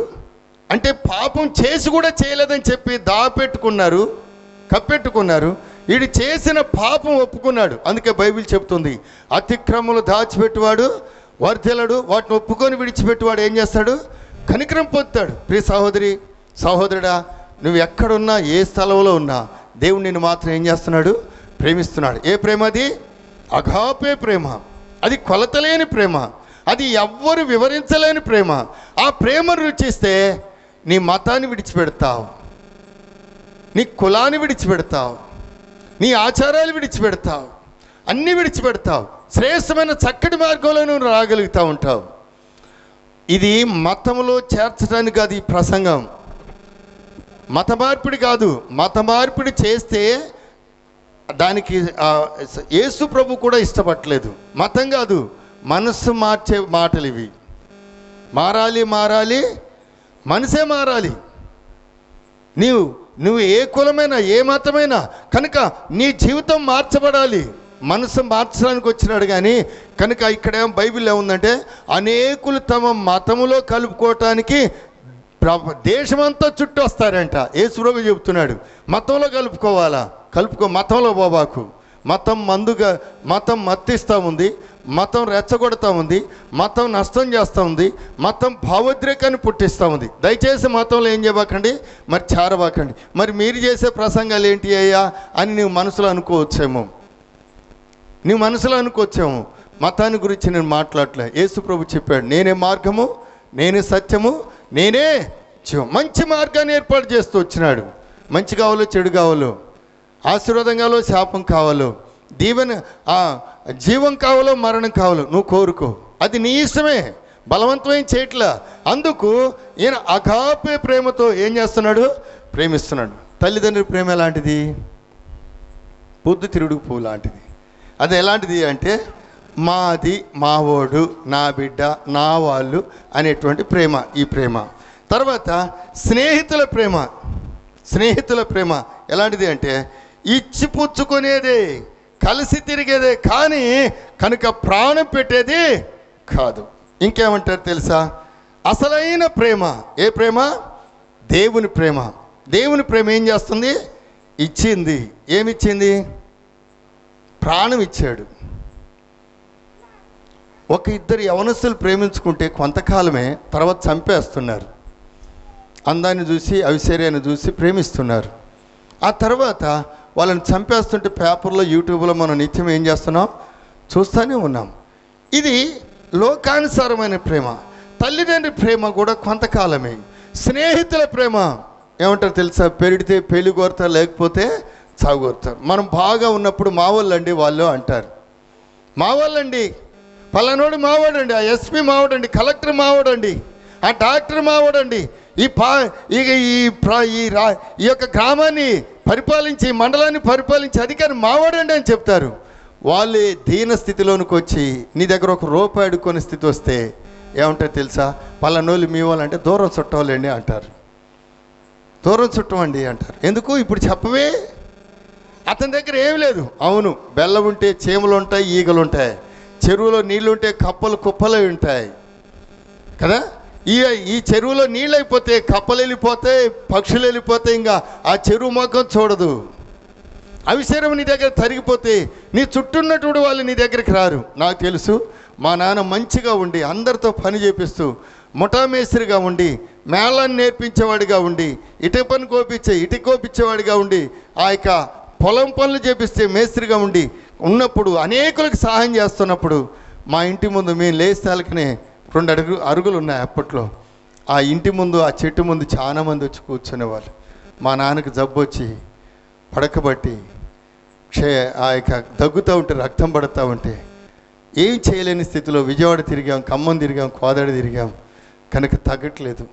అంటే పాపం చేసి కూడా చేయలేదని చెప్పి దాపెట్టుకున్నారు, కప్పెట్టుకున్నారు. వీడు చేసిన పాపం ఒప్పుకున్నాడు. అందుకే బైబిల్ చెప్తుంది, అతిక్రమములు దాచిపెట్టువాడు వర్ధిల్లడు, వాటిని ఒప్పుకొని విడిచిపెట్టువాడు ఏం చేస్తాడు, కనికరం పొందుతాడు. ప్రియ సహోదరి సహోదరుడా, నువ్వు ఎక్కడున్నా ఏ స్థలంలో ఉన్నా దేవుడు నిన్ను మాత్రం ఏం చేస్తున్నాడు, ప్రేమిస్తున్నాడు. ఏ ప్రేమ అది? అగాపే ప్రేమ. అది కొలతలేని ప్రేమ, అది ఎవ్వరు వివరించలేని ప్రేమ. ఆ ప్రేమను రుచిస్తే నీ మతాన్ని విడిచిపెడతావు, నీ కులాన్ని విడిచిపెడతావు, నీ ఆచారాలు విడిచిపెడతావు, అన్నీ విడిచిపెడతావు. శ్రేష్టమైన చక్కటి మార్గంలో నువ్వు రాగలుగుతూ ఉంటావు. ఇది మతంలో చేర్చడానికి కాదు ఈ ప్రసంగం, మత మార్పిడి కాదు. మత మార్పిడి చేస్తే దానికి యేసు ప్రభు కూడా ఇష్టపడలేదు. మతం కాదు, మనస్సు మార్చే మాటలు ఇవి. మారాలి మనసే మారాలి. నువ్వు ఏ కులమైనా ఏ మతమైనా కనుక నీ జీవితం మార్చబడాలి. మనసు మార్చడానికి వచ్చినాడు కానీ కనుక ఇక్కడేమో బైబిల్ ఏముందంటే, అనేకులు తమ మతములో కలుపుకోవటానికి దేశమంతా చుట్టూ వస్తారంట. యేసు ప్రభు చెబుతున్నాడు, మతంలో కలుపుకోవాలా, మతంలో పోబాకు. మతం మత్తిస్తూ ఉంది, మతం రెచ్చగొడతా ఉంది, మతం నష్టం చేస్తూ ఉంది, మతం భావోద్రేకాన్ని పుట్టిస్తూ ఉంది. దయచేసి మతంలో ఏం చేయబాకండి, మరి చేరబాకండి. మరి మీరు చేసే ప్రసంగాలు ఏంటి అయ్యా అని నువ్వు మనసులో అనుకోవచ్చేమో. మతాన్ని గురించి నేను మాట్లాడలే. యేసు ప్రభు చెప్పాడు, నేనే మార్గము, నేనే సత్యము, నేనే జీవం. మంచి మార్గాన్ని ఏర్పాటు చేస్తూ వచ్చినాడు. మంచి కావాలో చెడు కావాలో, ఆశీర్వాదం కావాలో శాపం కావాలో, జీవం కావాలో మరణం కావాలో నువ్వు కోరుకో, అది నీ ఇష్టమే, బలవంతమైన చేయట్లా. అందుకు ఈయన అగాపే ప్రేమతో ఏం చేస్తున్నాడు, ప్రేమిస్తున్నాడు. తల్లిదండ్రుల ప్రేమ ఎలాంటిది? పొద్దుతిరుగుడు పువ్వు లాంటిది. అది ఎలాంటిది అంటే, మాది, మావోడు, నా బిడ్డ, నా వాళ్ళు అనేటువంటి ప్రేమ ఈ ప్రేమ. తర్వాత స్నేహితుల ప్రేమ ఎలాంటిది అంటే, ఇచ్చి పుచ్చుకునేదే, కలిసి తిరిగేదే, కానీ కనుక ప్రాణం పెట్టేది కాదు. ఇంకేమంటారు తెలుసా? అసలైన ప్రేమ ఏ ప్రేమ? దేవుని ప్రేమ. దేవుని ప్రేమ ఏం చేస్తుంది? ఇచ్చింది. ఏమిచ్చింది? ప్రాణం ఇచ్చాడు. ఒక ఇద్దరు యవనస్తులు ప్రేమించుకుంటే కొంతకాలమే, తర్వాత చంపేస్తున్నారు. అందాన్ని చూసి ఐశ్వర్యాన్ని చూసి ప్రేమిస్తున్నారు. ఆ తర్వాత వాళ్ళని చంపేస్తుంటే పేపర్లో యూట్యూబ్లో మనం నిత్యం ఏం చేస్తున్నాం, చూస్తూనే ఉన్నాం. ఇది లోకానుసారమైన ప్రేమ. తల్లిదండ్రి ప్రేమ కూడా కొంతకాలమే. స్నేహితుల ప్రేమ ఏమంటారు తెలుసా? పెరిడితే పెళ్లి కోరుతారు, లేకపోతే చావుకోరుతారు. మనం బాగా ఉన్నప్పుడు మా వాళ్ళండి వాళ్ళు అంటారు. మా వాళ్ళండి, పలానోడు మావాడండి, ఆ ఎస్పీ మావాడండి, కలెక్టర్ మావాడండి, ఆ డాక్టర్ మావాడండి, ఈ యొక్క గ్రామాన్ని పరిపాలించి మండలాన్ని పరిపాలించి అధికారి మావాడండి అని చెప్తారు. వాళ్ళే దీన స్థితిలోనికి వచ్చి నీ దగ్గర ఒక రూపాయి అడుక్కునే స్థితి వస్తే ఏమంటారు తెలుసా? పలానోళ్ళు మీ వాళ్ళు అంటే దూరం చుట్టవాళ్ళండి అంటారు. దూరం చుట్టమండి అంటారు. ఎందుకు? ఇప్పుడు చెప్పవే, అతని దగ్గర ఏమి లేదు. అవును, బెల్లం ఉంటే చీమలు ఉంటాయి, ఈగలు ఉంటాయి. చెరువులో నీళ్లుంటే కప్పలు కుప్పలు ఉంటాయి కదా. ఈ చెరువులో నీళ్ళు అయిపోతే కప్పలు వెళ్ళిపోతాయి, పక్షులు వెళ్ళిపోతాయి, ఇంకా ఆ చెరువు మొఖం చూడదు. అవిశ్వాసం నీ దగ్గర తరిగిపోతే నీ చుట్టూ ఉన్నటువంటి వాళ్ళు నీ దగ్గరికి రారు. నాకు తెలుసు, మా నాన్న మంచిగా ఉండి అందరితో పని చేపిస్తూ ముఠామేస్త్రిగా ఉండి మేళాన్ని నేర్పించేవాడిగా ఉండి ఇటుక పని కోపించేవాడిగా ఉండి ఆ యొక్క పొలం పనులు చేపిస్తే మేస్త్రిగా ఉండి ఉన్నప్పుడు అనేకులకు సహాయం చేస్తున్నప్పుడు మా ఇంటి ముందు మేము లేస్తాలకనే 2 అరుగులు ఉన్నాయి అప్పట్లో. ఆ ఇంటి ముందు ఆ చెట్టు ముందు చాలామంది వచ్చి కూర్చునేవాళ్ళు. మా నాన్నకు జబ్బు వచ్చి పడకబట్టి ఆ యొక్క దగ్గుతూ ఉంటే రక్తం పడుతూ ఉంటే ఏం చేయలేని స్థితిలో విజయవాడ తిరిగాం, ఖమ్మం తిరిగాం, కోదాడ తిరిగాం, కనుక తగ్గట్లేదు.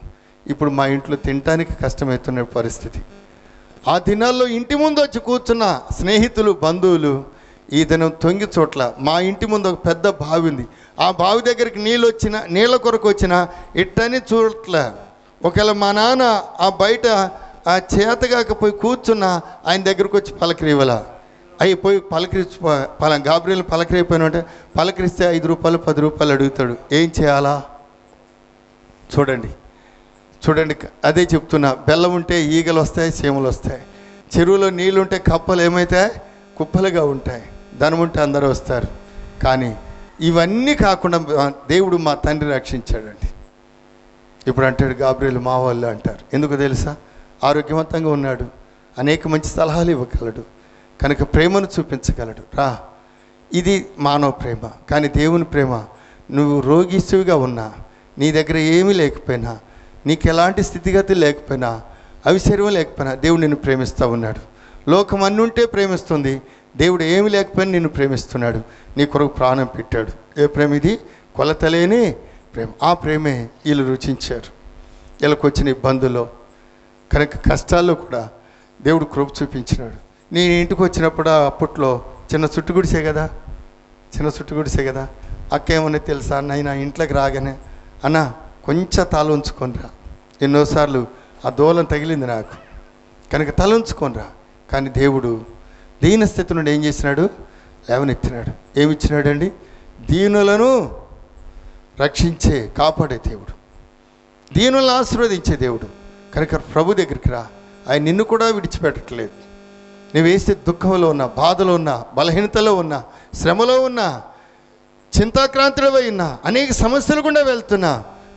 ఇప్పుడు మా ఇంట్లో తినటానికి కష్టమవుతున్న పరిస్థితి. ఆ దినాల్లో ఇంటి ముందు వచ్చి కూర్చున్న స్నేహితులు, బంధువులు ఈ దినం తొంగి చోట్ల మా ఇంటి ముందు ఒక పెద్ద బావి ఉంది. ఆ బావి దగ్గరికి నీళ్ళ కొరకు వచ్చిన ఇట్టని చూడట్లే. ఒకవేళ మా నాన్న ఆ బయట ఆ చేతగాకపోయి కూర్చున్న ఆయన దగ్గరకు వచ్చి పలకరివ్వాల. అయిపోయి గాబ్రియల్ పలకరైపోయినంటే పలకరిస్తే 5 రూపాయలు 10 రూపాయలు అడుగుతాడు. ఏం చేయాలా? చూడండి, అదే చెప్తున్నా. బెల్లం ఉంటే ఈగలు వస్తాయి, చీమలు వస్తాయి. చెరువులో నీళ్ళు ఉంటే కప్పలు ఏమవుతాయి? కుప్పలుగా ఉంటాయి. ధనం ఉంటే అందరూ వస్తారు. కానీ ఇవన్నీ కాకుండా దేవుడు మా తండ్రి రక్షించాడండి. ఇప్పుడు అంటాడు గాబ్రియల్ మా వాళ్ళు అంటారు. ఎందుకు తెలుసా? ఆరోగ్యవంతంగా ఉన్నాడు, అనేక మంచి సలహాలు ఇవ్వగలడు, కనుక ప్రేమను చూపించగలడు. ఇది మానవ ప్రేమ. కానీ దేవుని ప్రేమ, నువ్వు రోగిస్తువిగా ఉన్నా, నీ దగ్గర ఏమీ లేకపోయినా, నీకు ఎలాంటి స్థితిగతి లేకపోయినా, అవిశర్యం లేకపోయినా దేవుడు నిన్ను ప్రేమిస్తూ ఉన్నాడు. లోకం అన్నీ ఉంటే ప్రేమిస్తుంది, దేవుడు ఏమి లేకపోయినా నిన్ను ప్రేమిస్తున్నాడు. నీ కొరకు ప్రాణం పెట్టాడు. ఏ ప్రేమ ఇది? కొలతలేని ప్రేమ. ఆ ప్రేమే వీళ్ళు రుచించారు. వీళ్ళకి వచ్చిన ఇబ్బందుల్లో, కనుక కష్టాల్లో కూడా దేవుడు కృప చూపించినాడు. నేను ఇంటికి వచ్చినప్పుడు అప్పట్లో చిన్న చుట్టుగుడిసే కదా. అక్క ఏమన్నా తెలుసా? నాయన ఇంట్లోకి రాగానే అన్న కొంచెం తల ఉంచుకొనిరా. ఎన్నోసార్లు ఆ దూలం తగిలింది నాకు, కనుక తల ఉంచుకొనిరా. కానీ దేవుడు దీన స్థితి నుండి ఏం చేసినాడు? లేవనెత్తినాడు. ఏమిచ్చినాడండి? దీనులను రక్షించే, కాపాడే దేవుడు, దీనులను ఆశీర్వదించే దేవుడు. కనుక ప్రభు దగ్గరికి రా. ఆయన నిన్ను కూడా విడిచిపెట్టట్లేదు. నువ్వు వేసే దుఃఖంలో ఉన్నా, బాధలో ఉన్నా, బలహీనతలో ఉన్నా, శ్రమలో ఉన్నా, చింతాక్రాంతిలో ఉన్నా, అనేక సమస్యలు గుండా వెళ్తున్నా,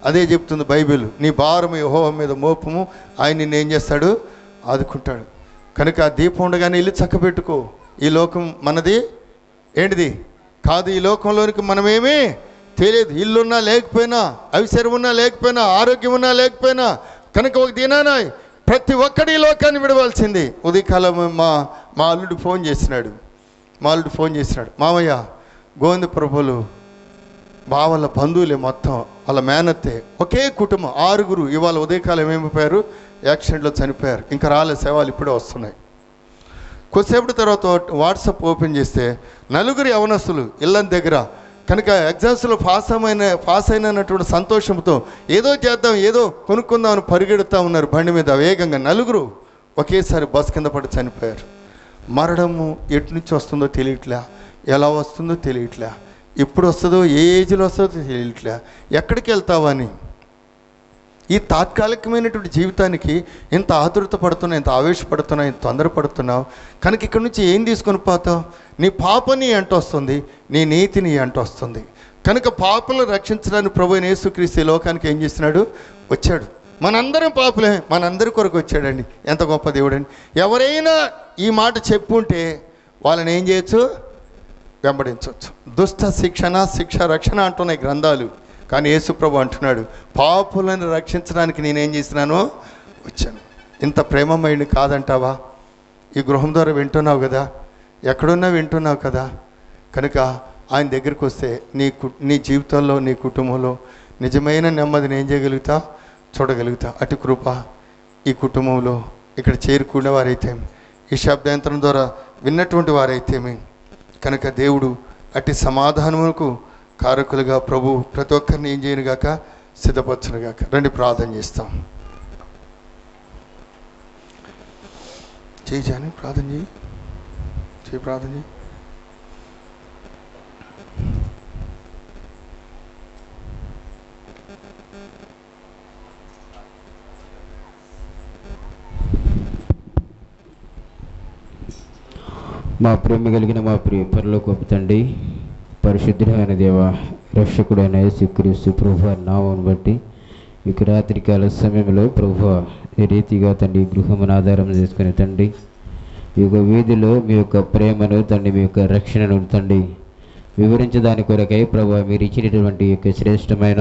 అదే చెప్తుంది బైబిల్. నీ భారము యెహోవా మీద మోపము, ఆయన నిన్ను ఏం చేస్తాడు? ఆదుకుంటాడు. కనుక ఆ దీపం ఉండగానే ఇల్లు చక్కబెట్టుకో. ఈ లోకం మనది ఏంటిది కాదు. ఈ లోకంలోనికి మనమేమీ తెలియదు. ఇల్లున్నా లేకపోయినా, అవిసరం ఉన్నా లేకపోయినా, ఆరోగ్యం ఉన్నా లేకపోయినా, కనుక ఒక దినాన ప్రతి ఒక్కడి లోకాన్ని విడవలసింది. ఉదయకాలం మా అల్లుడు ఫోన్ చేసినాడు. మామయ్య, గోవింద ప్రభులు వాళ్ళ బంధువులే మొత్తం, వాళ్ళ మేనత్తే, ఒకే కుటుంబం 6 ఇవాళ ఉదయకాలం ఏమైపోయారు? యాక్సిడెంట్లో చనిపోయారు. ఇంకా రాలే, శవాలు ఇప్పుడే వస్తున్నాయి. కొద్దిసేపటి తర్వాత వాట్సాప్ ఓపెన్ చేస్తే 4 యవనస్తులు ఇళ్ళ దగ్గర, కనుక ఎగ్జామ్స్లో పాస్ అయినటువంటి సంతోషంతో ఏదో చేద్దాం, ఏదో కొనుక్కుందామని పరిగెడుతూ ఉన్నారు బండి మీద వేగంగా. 4 ఒకేసారి బస్ కింద పడి చనిపోయారు. మరణము ఎటు నుంచి వస్తుందో తెలియట్లే, ఎలా వస్తుందో తెలియట్లే, ఎప్పుడు వస్తుందో, ఏ ఏజ్లో వస్తుందో తెలియట్లే, ఎక్కడికి వెళ్తావని. ఈ తాత్కాలికమైనటువంటి జీవితానికి ఇంత ఆతురత పడుతున్నావు, ఇంత ఆవేశపడుతున్నావు, ఇంత తొందరపడుతున్నావు. కనుక ఇక్కడి నుంచి ఏం తీసుకొని పోతావు? నీ పాపని అంట వస్తుంది, నీ నీతిని అంట వస్తుంది. కనుక పాపలను రక్షించడానికి ప్రభు అయిన యేసుక్రీస్తు ఈ లోకానికి ఏం చేస్తున్నాడు? వచ్చాడు. మనందరం పాపులే, మనందరి కొరకు వచ్చాడండి. ఎంత గొప్ప దేవుడండి. ఎవరైనా ఈ మాట చెప్పుంటే వాళ్ళని ఏం చేయొచ్చు? వెంబడించవచ్చు. దుష్ట శిక్ష రక్షణ అంటున్నాయి గ్రంథాలు. కానీ యేసుప్రభు అంటున్నాడు, పాపులను రక్షించడానికి నేనేం చేసినానో వచ్చాను. ఇంత ప్రేమమయుడిని కాదంటావా? ఈ గృహం ద్వారా వింటున్నావు కదా, ఎక్కడున్నా వింటున్నావు కదా. కనుక ఆయన దగ్గరికి వస్తే నీ జీవితంలో, నీ కుటుంబంలో నిజమైన నెమ్మదిని ఏం చేయగలుగుతా? చూడగలుగుతా. అటు కృప ఈ కుటుంబంలో ఇక్కడ చేరుకునే వారైతే, ఈ శబ్దాంతరం ద్వారా విన్నటువంటి వారైతేమి, కనుక దేవుడు అట్టి సమాధానములకు కారకులుగా ప్రభు ప్రతి ఒక్కరిని ఏం చేయనుగాక? సిద్ధపరచునుగాక. రండి ప్రార్థన చేస్తాం. చేయి ప్రార్థన చేయి. మా ప్రేమ కలిగిన మా ప్రియ పరలోకపు తండ్రి, పరిశుద్ధమైన దేవ, రక్షకుడైన యేసుక్రీస్తు ప్రభువు నామమును బట్టి ఇక రాత్రికాల సమయంలో ప్రభువా ఈ రీతిగా తండ్రి గృహమును ఆధారం చేసుకుని తండ్రి ఈ యొక్క వీధిలో మీ యొక్క ప్రేమను తండ్రి, మీ యొక్క రక్షణను తండ్రి వివరించడానికి కొరకై ప్రభువా మీరు ఇచ్చినటువంటి యొక్క శ్రేష్టమైన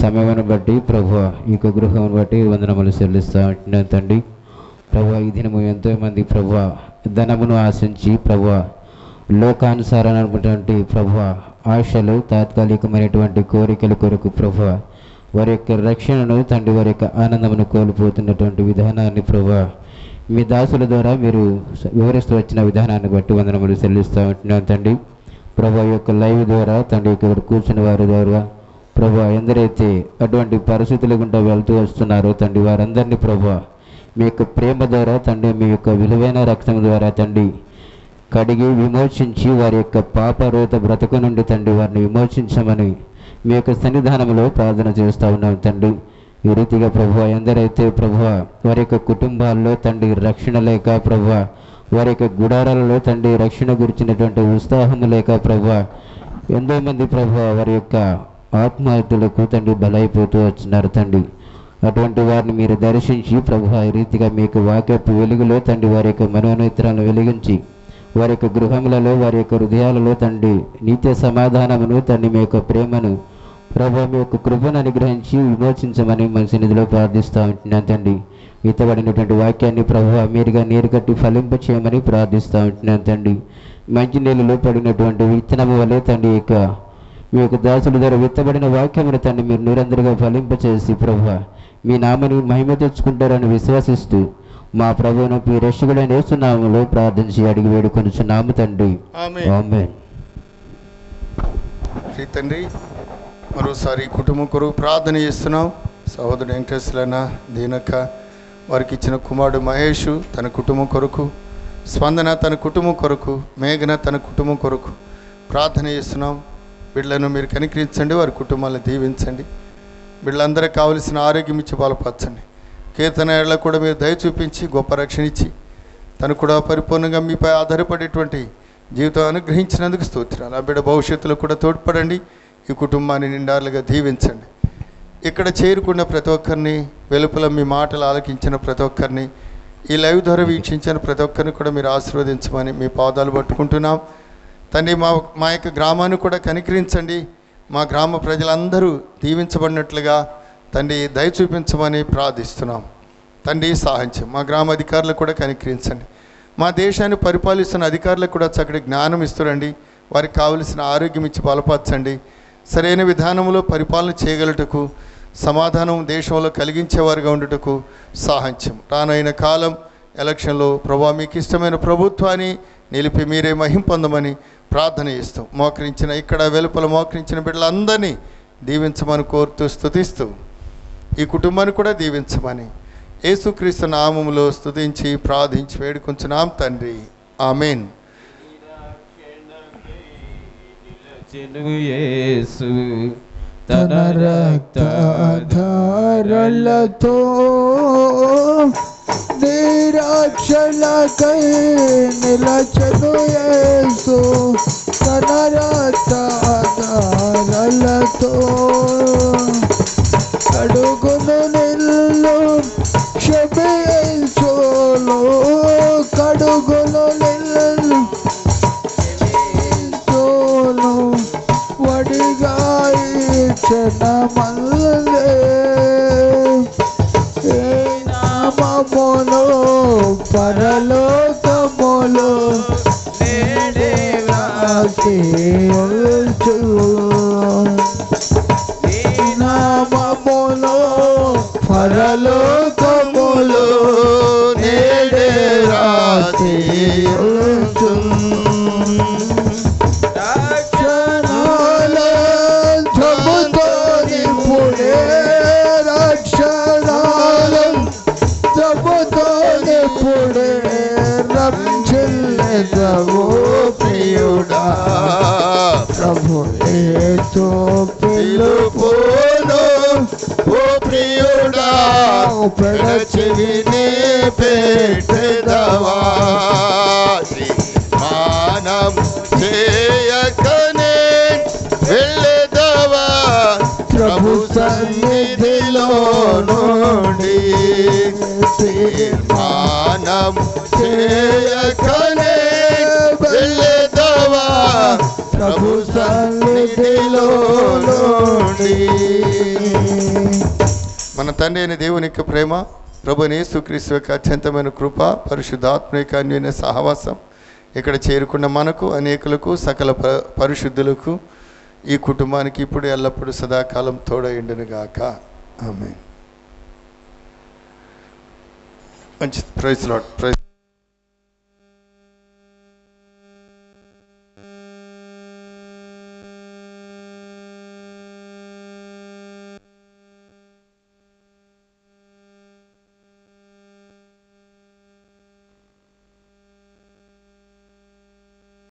సమయమును బట్టి ప్రభువా ఈ యొక్క గృహమును బట్టి వందనములు చెల్లిస్తా ఉంటున్నాను తండ్రి. ప్రభువా ఈ దినము ఎంతోమంది ప్రభువా ధనమును ఆశించి ప్రభువా లోకానుసారమైనటువంటి ప్రభువా ఆశలు, తాత్కాలికమైనటువంటి కోరికల కొరకు ప్రభువా వారి యొక్క రక్షణను తండ్రి, వారి యొక్క ఆనందమును కోల్పోతున్నటువంటి విధానాన్ని ప్రభువా మీ దాసుల ద్వారా మీరు వివరిస్తూ వచ్చిన విధానాన్ని బట్టి వందనములు చెల్లిస్తూ ఉంటున్నాను తండ్రి. ప్రభువా యొక్క లైవ్ ద్వారా తండ్రి ఇక్కడ కూర్చున్న వారి ద్వారా ప్రభువా ఎందరైతే అటువంటి పరిస్థితుల గుండా వెళ్తూ వస్తున్నారో తండ్రి వారందరినీ ప్రభువా మీ యొక్క ప్రేమ ద్వారా తండ్రి, మీ యొక్క విలువైన రక్తం ద్వారా తండ్రి కడిగి విమోచించి వారి యొక్క పాపరోత బ్రతుకు నుండి తండ్రి వారిని విమోచించమని మీ యొక్క సన్నిధానంలో ప్రార్థన చేస్తూ ఉన్నాం తండ్రి. ఈ రీతిగా ప్రభువా ఎందరైతే ప్రభువా వారి యొక్క కుటుంబాల్లో తండ్రి రక్షణ లేక ప్రభువా వారి యొక్క గుడారాలలో తండ్రి రక్షణ గురించినటువంటి ఉత్సాహం లేక ప్రభువా ఎంతోమంది ప్రభువా వారి యొక్క ఆత్మహత్యలకు తండ్రి బలైపోతూ వచ్చినారు తండ్రి. అటువంటి వారిని మీరు దర్శించి ప్రభువా ఈ రీతిగా మీ యొక్క వాక్యపు వెలుగులో తండ్రి వారి యొక్క మనోనేత్రాలను వెలిగించి వారి యొక్క గృహములలో వారి యొక్క హృదయాలలో తండ్రి నిత్య సమాధానమును తండ్రి మీ యొక్క ప్రేమను ప్రభువా మీ యొక్క కృపను అనుగ్రహించి విమోచించమని మన సన్నిధిలో ప్రార్థిస్తూ ఉంటున్నాను తండ్రి. ఇతబడినటువంటి వాక్యాన్ని ప్రభువా మీరుగా నీరు కట్టి ఫలింప చేయమని ప్రార్థిస్తూ ఉంటున్నాను తండ్రి. మంచి నీళ్ళలో పడినటువంటి విత్తనము వలె తండ్రి యొక్క మీ యొక్క దాసుల ద్వారా విత్తబడిన వాక్యమును తండ్రి మీరు నిరంతరంగా ఫలింపచేసి ప్రభువా మీ నామని మహిమ తెచ్చుకుంటారని విశ్వసిస్తూ మా ప్రభువును మీ రక్షకుడైన యేసు నామములో ప్రార్థించి అడిగి వేడుకొనుచున్నాము తండ్రి. ఆమేన్. శ్రీ తండ్రి మరోసారి కుటుంబం కొరకు ప్రార్థన చేస్తున్నాం. సహోదరుడు వెంకటేశ్వరన్న, దీనక్క వారికి ఇచ్చిన కుమారుడు మహేష్ తన కుటుంబం కొరకు, స్పందన తన కుటుంబం కొరకు, మేఘన తన కుటుంబం కొరకు ప్రార్థన చేస్తున్నాం. బిడ్డలను మీరు కనికరించండి, వారి కుటుంబాలను దీవించండి. బిడ్డలందరికీ కావలసిన ఆరోగ్యం ఇచ్చి బలపరచండి. కీర్తనలో కూడా మీరు దయ చూపించి గొప్ప రక్షణ ఇచ్చి తను కూడా పరిపూర్ణంగా మీపై ఆధారపడేటువంటి జీవితం అనుగ్రహించినందుకు స్తోత్రాలు. ఆ బిడ్డ భవిష్యత్తులో కూడా తోడ్పడండి. ఈ కుటుంబాన్ని నిండాలుగా దీవించండి. ఇక్కడ చేరుకున్న ప్రతి ఒక్కరిని, వెలుపల మీ మాటలు ఆలకించిన ప్రతి ఒక్కరిని, ఈ లైవ్ ద్వారా వీక్షించిన ప్రతి ఒక్కరిని కూడా మీరు ఆశీర్వదించమని మీ పాదాలు పట్టుకుంటున్నాం తండ్రి. మా యొక్క గ్రామాన్ని కూడా కనికరించండి. మా గ్రామ ప్రజలందరూ దీవించబడినట్లుగా తండ్రి దయ చూపించమని ప్రార్థిస్తున్నాం తండ్రి. సహాయం మా గ్రామ అధికారులకు కూడా కనికరించండి. మా దేశాన్ని పరిపాలిస్తున్న అధికారులకు కూడా చక్కటి జ్ఞానం ఇస్తురండి. వారికి కావలసిన ఆరోగ్యం ఇచ్చి బలపరచండి. సరైన విధానంలో పరిపాలన చేయగలటకు, సమాధానం దేశంలో కలిగించేవారుగా ఉండుటకు సహాయం. రానైన కాలం ఎలక్షన్లో ప్రభువా మీకు ఇష్టమైన ప్రభుత్వాన్ని నిలిపి మీరే మహిమ పొందమని ప్రార్థన చేస్తాం. మోకరించిన ఇక్కడ వెలుపల మోకరించిన బిడ్డలందరినీ దీవించమని కోరుతూ స్తుతిస్తూ ఈ కుటుంబాన్ని కూడా దీవించమని యేసుక్రీస్తు నామములో స్తుతించి ప్రార్థించి వేడుకొంచున్నాం తండ్రి. ఆమేన్. యేసు తన రక్తధారలతో నిరక్షణకై నిలచెను యేసు తన రక్తధారలతో కడుగును నిల్లు క్షమించును కడుగును నిల్లు వడిగా ఇచ్చిన మల్లే నామములో పరలోకములో నేడే వ్రాసియుచు నామములో పరలోకములో నేడే వ్రాసియుచు ప్రియుడా ప్రభు యేసు పిలుపును ఓ ప్రియుడా పెడచెవిని పెట్టెదవా. తీర్మానము చేయకనే వెళ్ళెదవా ప్రభు సన్నిధిలో నుండి తీర్మానము చేయకనే వెళ్ళెదవా ప్రభు సన్నిధిలో నుండి. మన తండ్రి అయిన దేవుని యొక్క ప్రేమ, ప్రభుని యేసుక్రీస్తు యొక్క అత్యంతమైన కృప, పరిశుద్ధాత్మ యొక్క అన్యోన్య సహవాసం ఇక్కడ చేరుకున్న మనకు, అనేకులకు, సకల పరిశుద్ధులకు, ఈ కుటుంబానికి ఇప్పుడు ఎల్లప్పుడూ సదాకాలం తోడయుండును గాక. ఆమేన్. మంచి ప్రైజ్ లార్డ్. ప్రైజ్